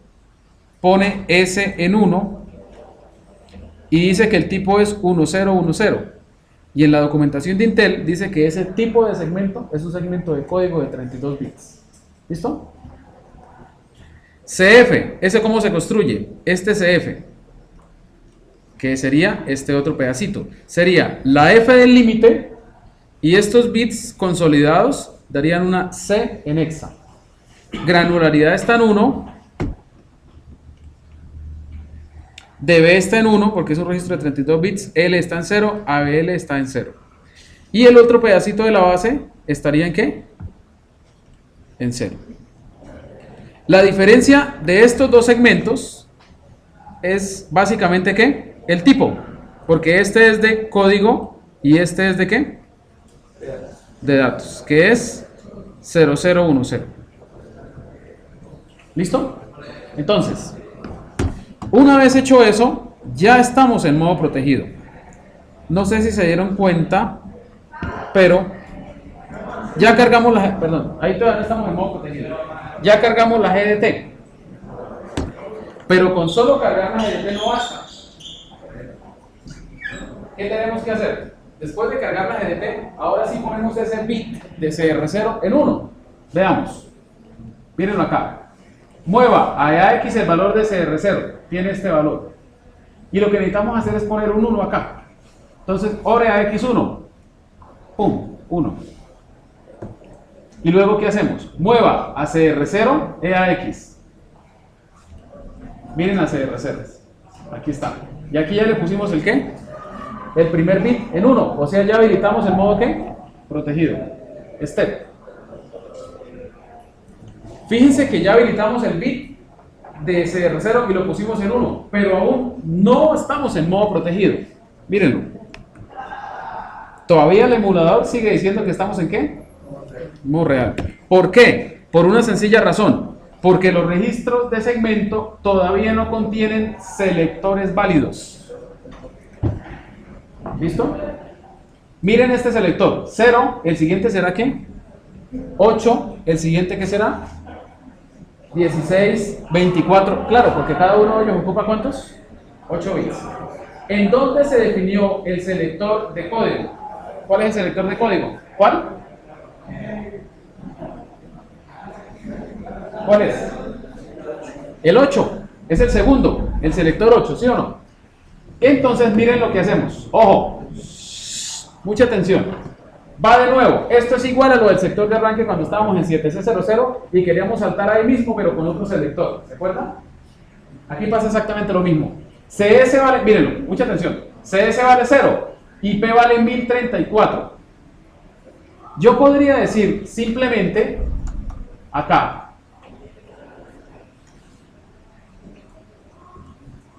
pone S en 1 y dice que el tipo es 1, 0, 1, 0. Y en la documentación de Intel dice que ese tipo de segmento es un segmento de código de 32 bits. ¿Listo? CF, ¿ese cómo se construye? Este CF, que sería este otro pedacito. Sería la F del límite y estos bits consolidados darían una C en hexa. Granularidad está en 1. DB está en 1 porque es un registro de 32 bits. L está en 0. ABL está en 0. Y el otro pedacito de la base estaría en ¿qué? En 0. La diferencia de estos dos segmentos es básicamente ¿qué? El tipo. Porque este es de código y este es de ¿qué? De datos, que es 0010. ¿Listo? Entonces, una vez hecho eso, ya estamos en modo protegido. No sé si se dieron cuenta, pero ya cargamos la... Perdón, ahí todavía no estamos en modo protegido. Ya cargamos la GDT. Pero con solo cargar la GDT no basta. ¿Qué tenemos que hacer? Después de cargar la GDT, ahora sí ponemos ese bit de CR0 en 1. Veamos. Mírenlo acá. Mueva a AX el valor de CR0. Tiene este valor. Y lo que necesitamos hacer es poner un 1 acá. Entonces, ore a X1. Pum, 1. Y luego, ¿qué hacemos? Mueva a CR0 EAX. Miren a CR0. Aquí está. Y aquí ya le pusimos el ¿qué? El primer bit en 1. O sea, ya habilitamos el modo ¿qué? Protegido. Step. Fíjense que ya habilitamos el bit de CR0 y lo pusimos en 1. Pero aún no estamos en modo protegido. Mírenlo. Todavía el emulador sigue diciendo que estamos en ¿qué? Modo real. ¿Por qué? Por una sencilla razón. Porque los registros de segmento todavía no contienen selectores válidos. ¿Listo? Miren este selector. 0, el siguiente será ¿qué? 8, el siguiente ¿qué será? 16, 24. Claro, porque cada uno de ellos ocupa ¿cuántos? 8 bits. ¿En dónde se definió el selector de código? ¿Cuál es el selector de código? ¿Cuál? ¿Cuál es? El 8. Es el segundo. El selector 8, ¿sí o no? Entonces miren lo que hacemos. Ojo. Mucha atención. Va de nuevo. Esto es igual a lo del sector de arranque cuando estábamos en 7C00 y queríamos saltar ahí mismo pero con otro selector. ¿Se acuerdan? Aquí pasa exactamente lo mismo. CS vale, mírenlo, mucha atención. CS vale 0. IP vale 1034. Yo podría decir simplemente acá.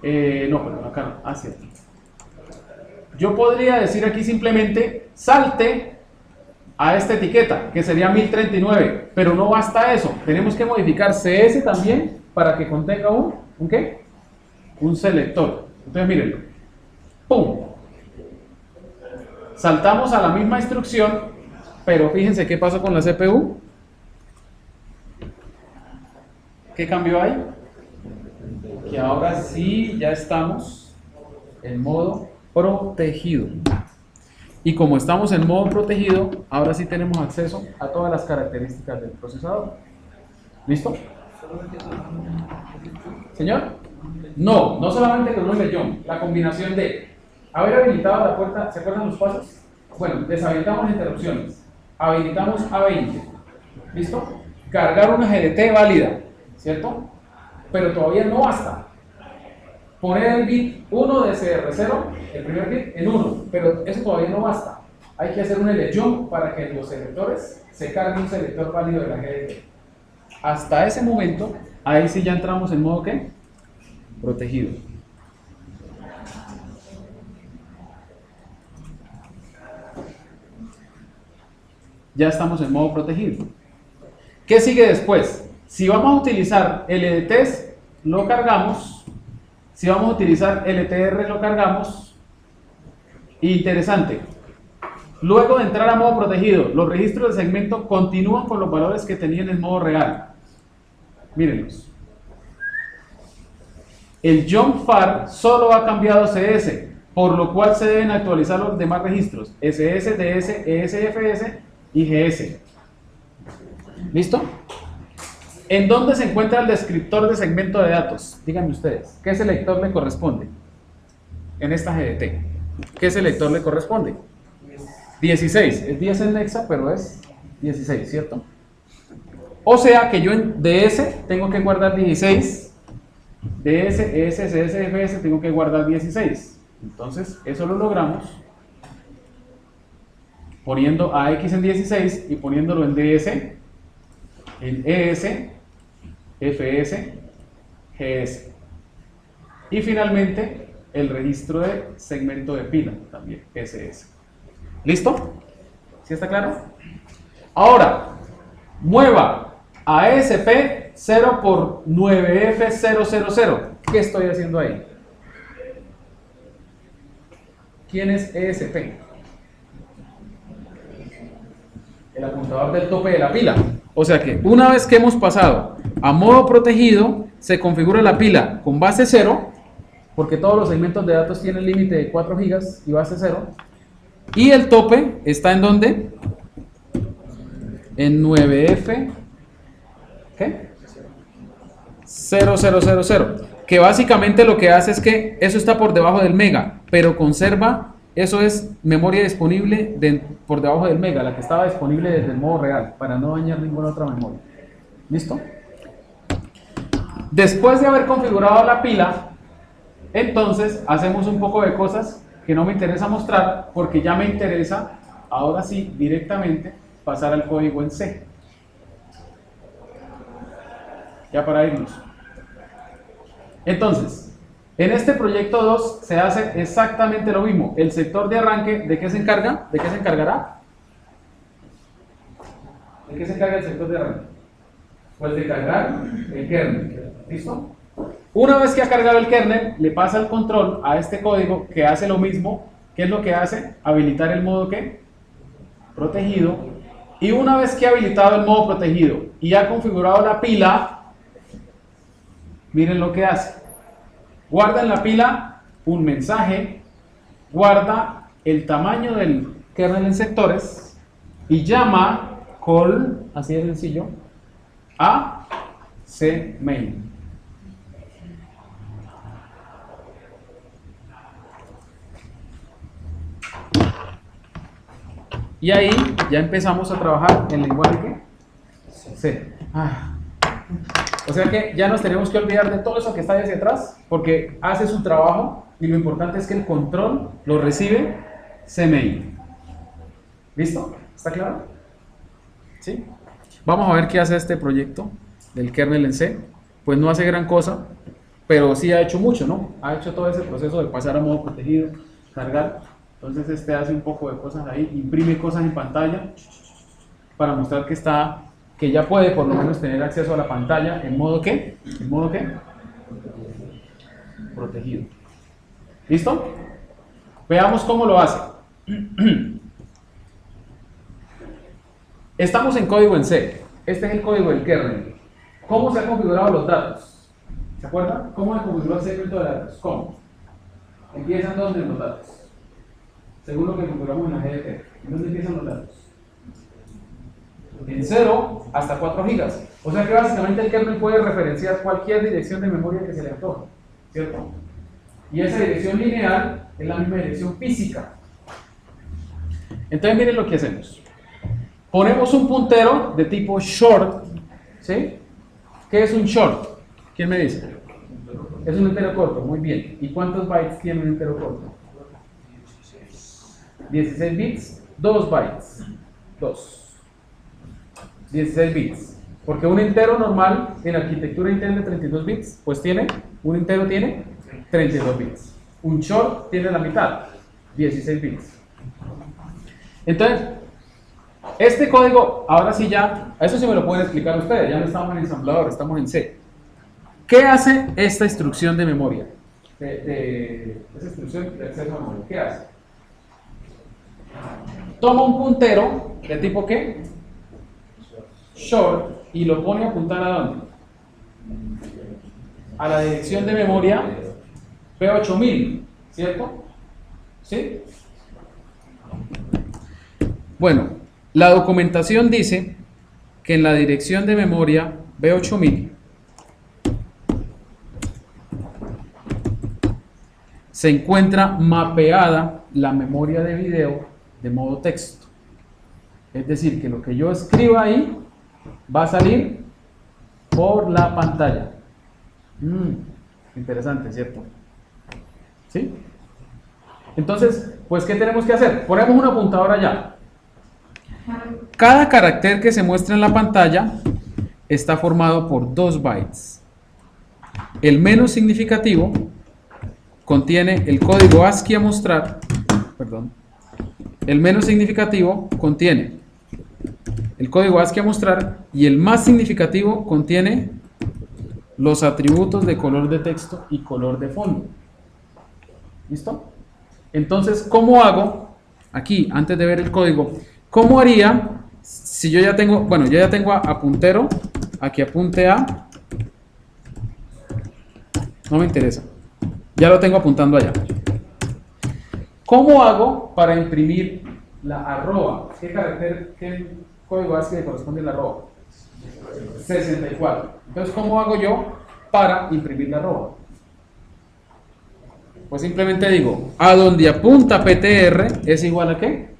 No, perdón, acá no. Ah, cierto. Yo podría decir aquí simplemente salte a esta etiqueta, que sería 1039, pero no basta eso. Tenemos que modificar CS también para que contenga ¿un qué? Un selector. Entonces mírenlo. ¡Pum! Saltamos a la misma instrucción, pero fíjense qué pasó con la CPU. ¿Qué cambió ahí? Que ahora sí ya estamos en modo protegido. Y como estamos en modo protegido, ahora sí tenemos acceso a todas las características del procesador. ¿Listo? ¿Señor? No, no solamente con un leyón, la combinación de haber habilitado la puerta, ¿se acuerdan los pasos? Bueno, deshabilitamos las interrupciones, habilitamos A20, ¿listo? Cargar una GDT válida, ¿cierto? Pero todavía no basta. Poner el bit 1 de CR0, el primer bit, en 1, pero eso todavía no basta. Hay que hacer un leyón para que los selectores se carguen un selector válido de la GDT. Hasta ese momento, ahí sí ya entramos en modo ¿qué? Protegido. Ya estamos en modo protegido. ¿Qué sigue después? Si vamos a utilizar LDTs, lo cargamos. Si vamos a utilizar LTR, lo cargamos. Interesante. Luego de entrar a modo protegido, los registros de segmento continúan con los valores que tenían en modo real. Mírenlos. El jump far solo ha cambiado CS, por lo cual se deben actualizar los demás registros, SS, DS, ESFS y GS. ¿Listo? ¿En dónde se encuentra el descriptor de segmento de datos? Díganme ustedes, ¿qué selector le corresponde? En esta GDT. ¿Qué selector le corresponde? 16. Es 10 en Nexa, pero es 16, ¿cierto? O sea que yo en DS tengo que guardar 16. DS, ES, CS, FS tengo que guardar 16. Entonces, eso lo logramos poniendo a X en 16 y poniéndolo en DS, en ES, FS, GS. Y finalmente, el registro de segmento de pila, también, SS. ¿Listo? ¿Sí está claro? Ahora, mueva a ESP 0 por 9F000. ¿Qué estoy haciendo ahí? ¿Quién es ESP? El apuntador del tope de la pila. O sea que una vez que hemos pasado a modo protegido, se configura la pila con base 0, porque todos los segmentos de datos tienen límite de 4 GB y base 0. Y el tope está en ¿dónde? En 9F ¿qué? 0000, que básicamente lo que hace es que eso está por debajo del mega, pero conserva, eso es memoria disponible por debajo del mega, la que estaba disponible desde el modo real, para no dañar ninguna otra memoria. ¿Listo? Después de haber configurado la pila, entonces hacemos un poco de cosas que no me interesa mostrar, porque ya me interesa, ahora sí, directamente, pasar al código en C. Ya para irnos. Entonces, en este proyecto 2 se hace exactamente lo mismo. El sector de arranque, ¿de qué se encarga? ¿De qué se encargará? ¿De qué se encarga el sector de arranque? Pues de cargar el kernel. ¿Listo? Una vez que ha cargado el kernel, le pasa el control a este código que hace lo mismo. ¿Qué es lo que hace? Habilitar el modo ¿qué? Protegido. Y una vez que ha habilitado el modo protegido y ha configurado la pila, miren lo que hace. Guarda en la pila un mensaje, guarda el tamaño del kernel en sectores y llama call, así de sencillo, a cmain. Y ahí ya empezamos a trabajar en lenguaje C. O sea que ya nos tenemos que olvidar de todo eso que está ahí hacia atrás, porque hace su trabajo y lo importante es que el control lo recibe cmain. ¿Listo? ¿Está claro? ¿Sí? Vamos a ver qué hace este proyecto del kernel en C. Pues no hace gran cosa, pero sí ha hecho mucho, ¿no? Ha hecho todo ese proceso de pasar a modo protegido, cargar. Entonces este hace un poco de cosas ahí, imprime cosas en pantalla para mostrar que ya puede por lo menos tener acceso a la pantalla en modo ¿qué? ¿En modo qué? Protegido. ¿Listo? Veamos cómo lo hace. Estamos en código en C. Este es el código del kernel. ¿Cómo se han configurado los datos? ¿Se acuerdan? ¿Cómo se configuró el segmento de datos? ¿Cómo? ¿Empiezan dónde los datos? Según lo que configuramos en la GDT. ¿Dónde empiezan los datos? En 0 hasta 4 GB. O sea que básicamente el kernel puede referenciar cualquier dirección de memoria que se le antoje, ¿cierto? Y esa dirección lineal es la misma dirección física. Entonces miren lo que hacemos. Ponemos un puntero de tipo short, ¿sí? ¿Qué es un short? ¿Quién me dice? Es un entero corto, muy bien. ¿Y cuántos bytes tiene un entero corto? 16 bits, 2 bytes. 2. 16 bits. Porque un entero normal en arquitectura Intel de 32 bits, pues un entero tiene 32 bits. Un short tiene la mitad, 16 bits. Entonces, este código, ahora sí ya, eso sí me lo pueden explicar ustedes, ya no estamos en ensamblador, estamos en C. ¿Qué hace esta instrucción de memoria? Esa instrucción de acceso a memoria, ¿qué hace? Toma un puntero de tipo ¿qué? Short y lo pone a apuntar ¿a dónde? A la dirección de memoria P8000, ¿cierto? ¿Sí? Bueno, la documentación dice que en la dirección de memoria B8000 se encuentra mapeada la memoria de video de modo texto. Es decir, que lo que yo escriba ahí va a salir por la pantalla. Interesante, ¿cierto? ¿Sí? Entonces, pues, ¿qué tenemos que hacer? Ponemos un apuntador allá. Cada carácter que se muestra en la pantalla está formado por 2 bytes. El menos significativo contiene el código ASCII a mostrar, perdón, el menos significativo contiene el código ASCII a mostrar y el más significativo contiene los atributos de color de texto y color de fondo. ¿Listo? Entonces, ¿cómo hago? Aquí, antes de ver el código, ¿cómo haría si yo ya tengo, bueno, yo ya tengo a puntero, aquí apunte A, no me interesa, ya lo tengo apuntando allá. ¿Cómo hago para imprimir la arroba? ¿Qué carácter, qué código ASCII le corresponde a la arroba? 64. Entonces, ¿cómo hago yo para imprimir la arroba? Pues simplemente digo, a donde apunta PTR es igual a ¿qué?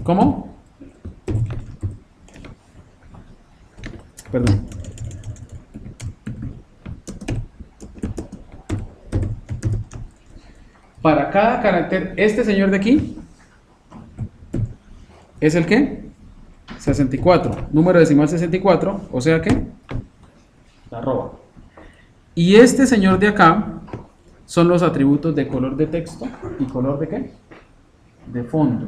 ¿Cómo? Perdón. Para cada carácter, este señor de aquí es el ¿qué? 64, número decimal 64, o sea que la arroba. Y este señor de acá son los atributos de color de texto y color de ¿qué? De fondo.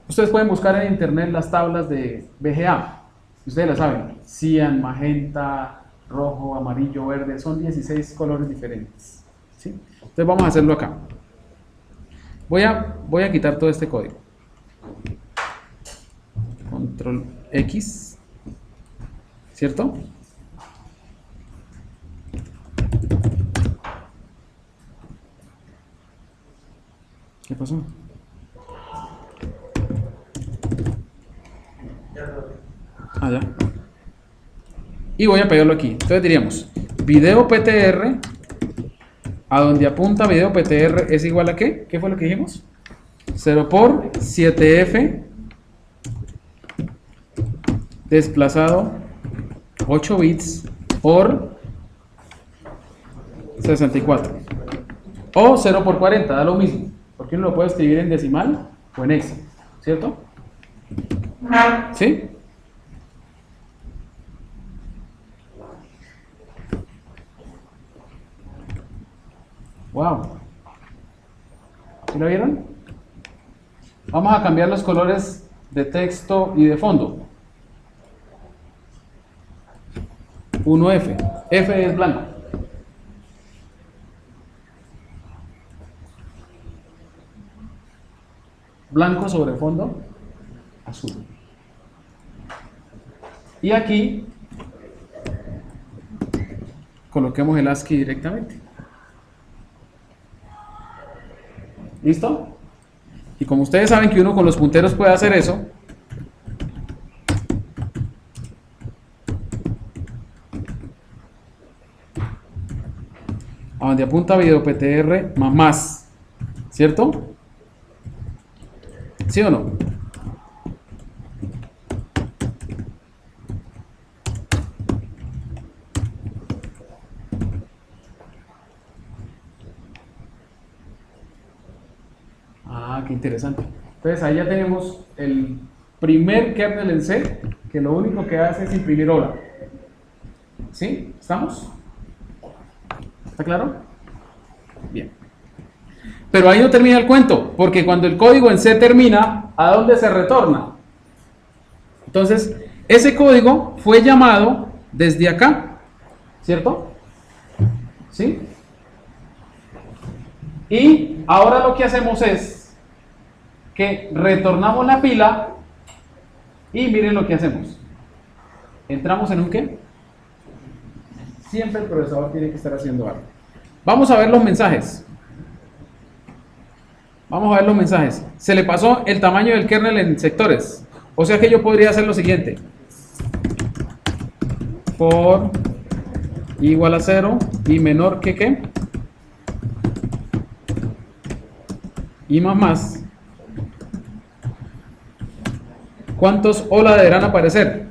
Ustedes pueden buscar en internet las tablas de VGA. Ustedes las saben. Cian, magenta, rojo, amarillo, verde. Son 16 colores diferentes. ¿Sí? Entonces vamos a hacerlo acá. Voy a quitar todo este código. Control X. ¿Cierto? ¿Qué pasó? Ah, ya. Y voy a pegarlo aquí. Entonces diríamos, video PTR, a donde apunta video PTR es igual a ¿qué? ¿Qué fue lo que dijimos? 0 por 7F desplazado 8 bits por 64. O 0 por 40, da lo mismo. Porque uno lo puede escribir en decimal o en hexa, ¿cierto? ¿Sí? Wow. ¿Sí lo vieron? Vamos a cambiar los colores de texto y de fondo. 1F. F es blanco. Blanco sobre fondo azul. Y aquí coloquemos el ASCII directamente. ¿Listo? Y como ustedes saben que uno con los punteros puede hacer eso, a donde apunta video PTR más, ¿cierto? ¿Sí o no? Ah, qué interesante. Entonces ahí ya tenemos el primer kernel en C, que lo único que hace es imprimir hola. ¿Sí? ¿Estamos? ¿Está claro? Bien. Pero ahí no termina el cuento, porque cuando el código en C termina, ¿a dónde se retorna? Entonces, ese código fue llamado desde acá, ¿cierto? ¿Sí? Y ahora lo que hacemos es que retornamos la pila y miren lo que hacemos. Entramos en un ¿qué? Siempre el procesador tiene que estar haciendo algo. Vamos a ver los mensajes. Vamos a ver los mensajes. Se le pasó el tamaño del kernel en sectores. O sea que yo podría hacer lo siguiente. For igual a 0 y menor que ¿qué? Y más. ¿Cuántos hola deberán aparecer?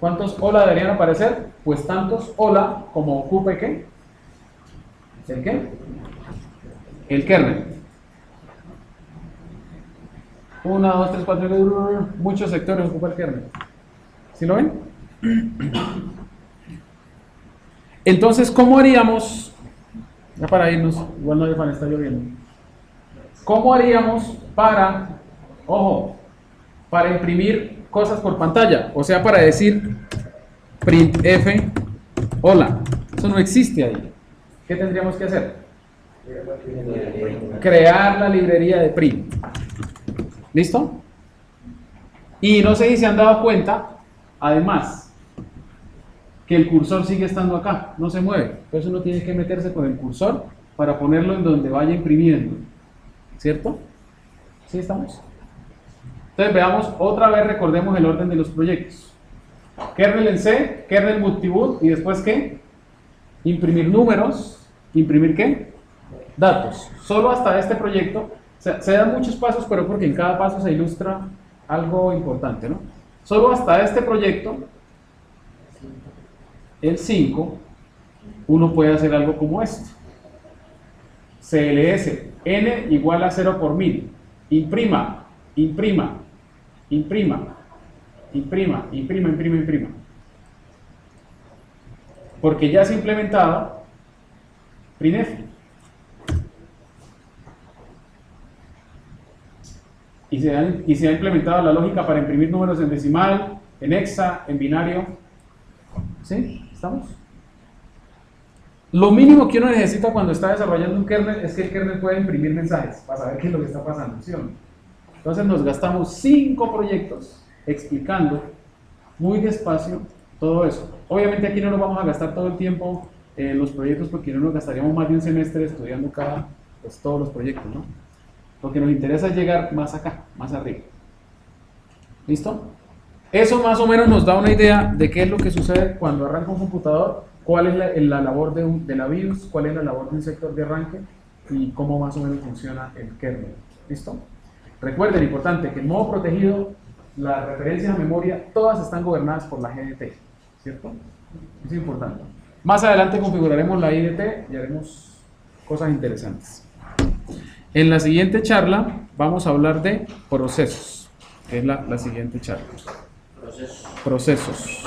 ¿Cuántos hola deberían aparecer? Pues tantos hola como ocupe ¿qué? ¿El qué? El kernel. 1, 2, 3, 4, muchos sectores ocupa el kernel. ¿Sí lo ven? Entonces, ¿cómo haríamos? Ya para irnos, igual no hay fan, está lloviendo. ¿Cómo haríamos para, ojo, para imprimir cosas por pantalla? O sea, para decir printf hola. Eso no existe ahí. ¿Qué tendríamos que hacer? Crear la librería de print. ¿Listo? Y no sé si se han dado cuenta, además, que el cursor sigue estando acá, no se mueve. Entonces uno tiene que meterse con el cursor para ponerlo en donde vaya imprimiendo. ¿Cierto? ¿Sí estamos? Entonces veamos, otra vez recordemos el orden de los proyectos. Kernel en C, kernel multiboot y después ¿qué? Imprimir números, imprimir ¿qué? Datos. Solo hasta este proyecto, se dan muchos pasos, pero porque en cada paso se ilustra algo importante, ¿no? Solo hasta este proyecto, el 5, uno puede hacer algo como esto. CLS, n igual a 0 por 1000. Imprima. Porque ya se ha implementado printf. Y se ha implementado la lógica para imprimir números en decimal, en hexa, en binario. ¿Sí? ¿Estamos? Lo mínimo que uno necesita cuando está desarrollando un kernel es que el kernel pueda imprimir mensajes para saber qué es lo que está pasando, ¿sí o no? Entonces nos gastamos 5 proyectos explicando muy despacio todo eso. Obviamente aquí no nos vamos a gastar todo el tiempo en los proyectos porque no nos gastaríamos más de un semestre estudiando todos los proyectos, ¿no? Lo que nos interesa es llegar más acá, más arriba. ¿Listo? Eso más o menos nos da una idea de qué es lo que sucede cuando arranca un computador, cuál es la labor de la BIOS, cuál es la labor de un sector de arranque y cómo más o menos funciona el kernel. ¿Listo? Recuerden, importante, que en modo protegido, las referencias a memoria, todas están gobernadas por la GDT, ¿cierto? Es importante. Más adelante configuraremos la IDT y haremos cosas interesantes. En la siguiente charla vamos a hablar de procesos, que es la siguiente charla. Procesos.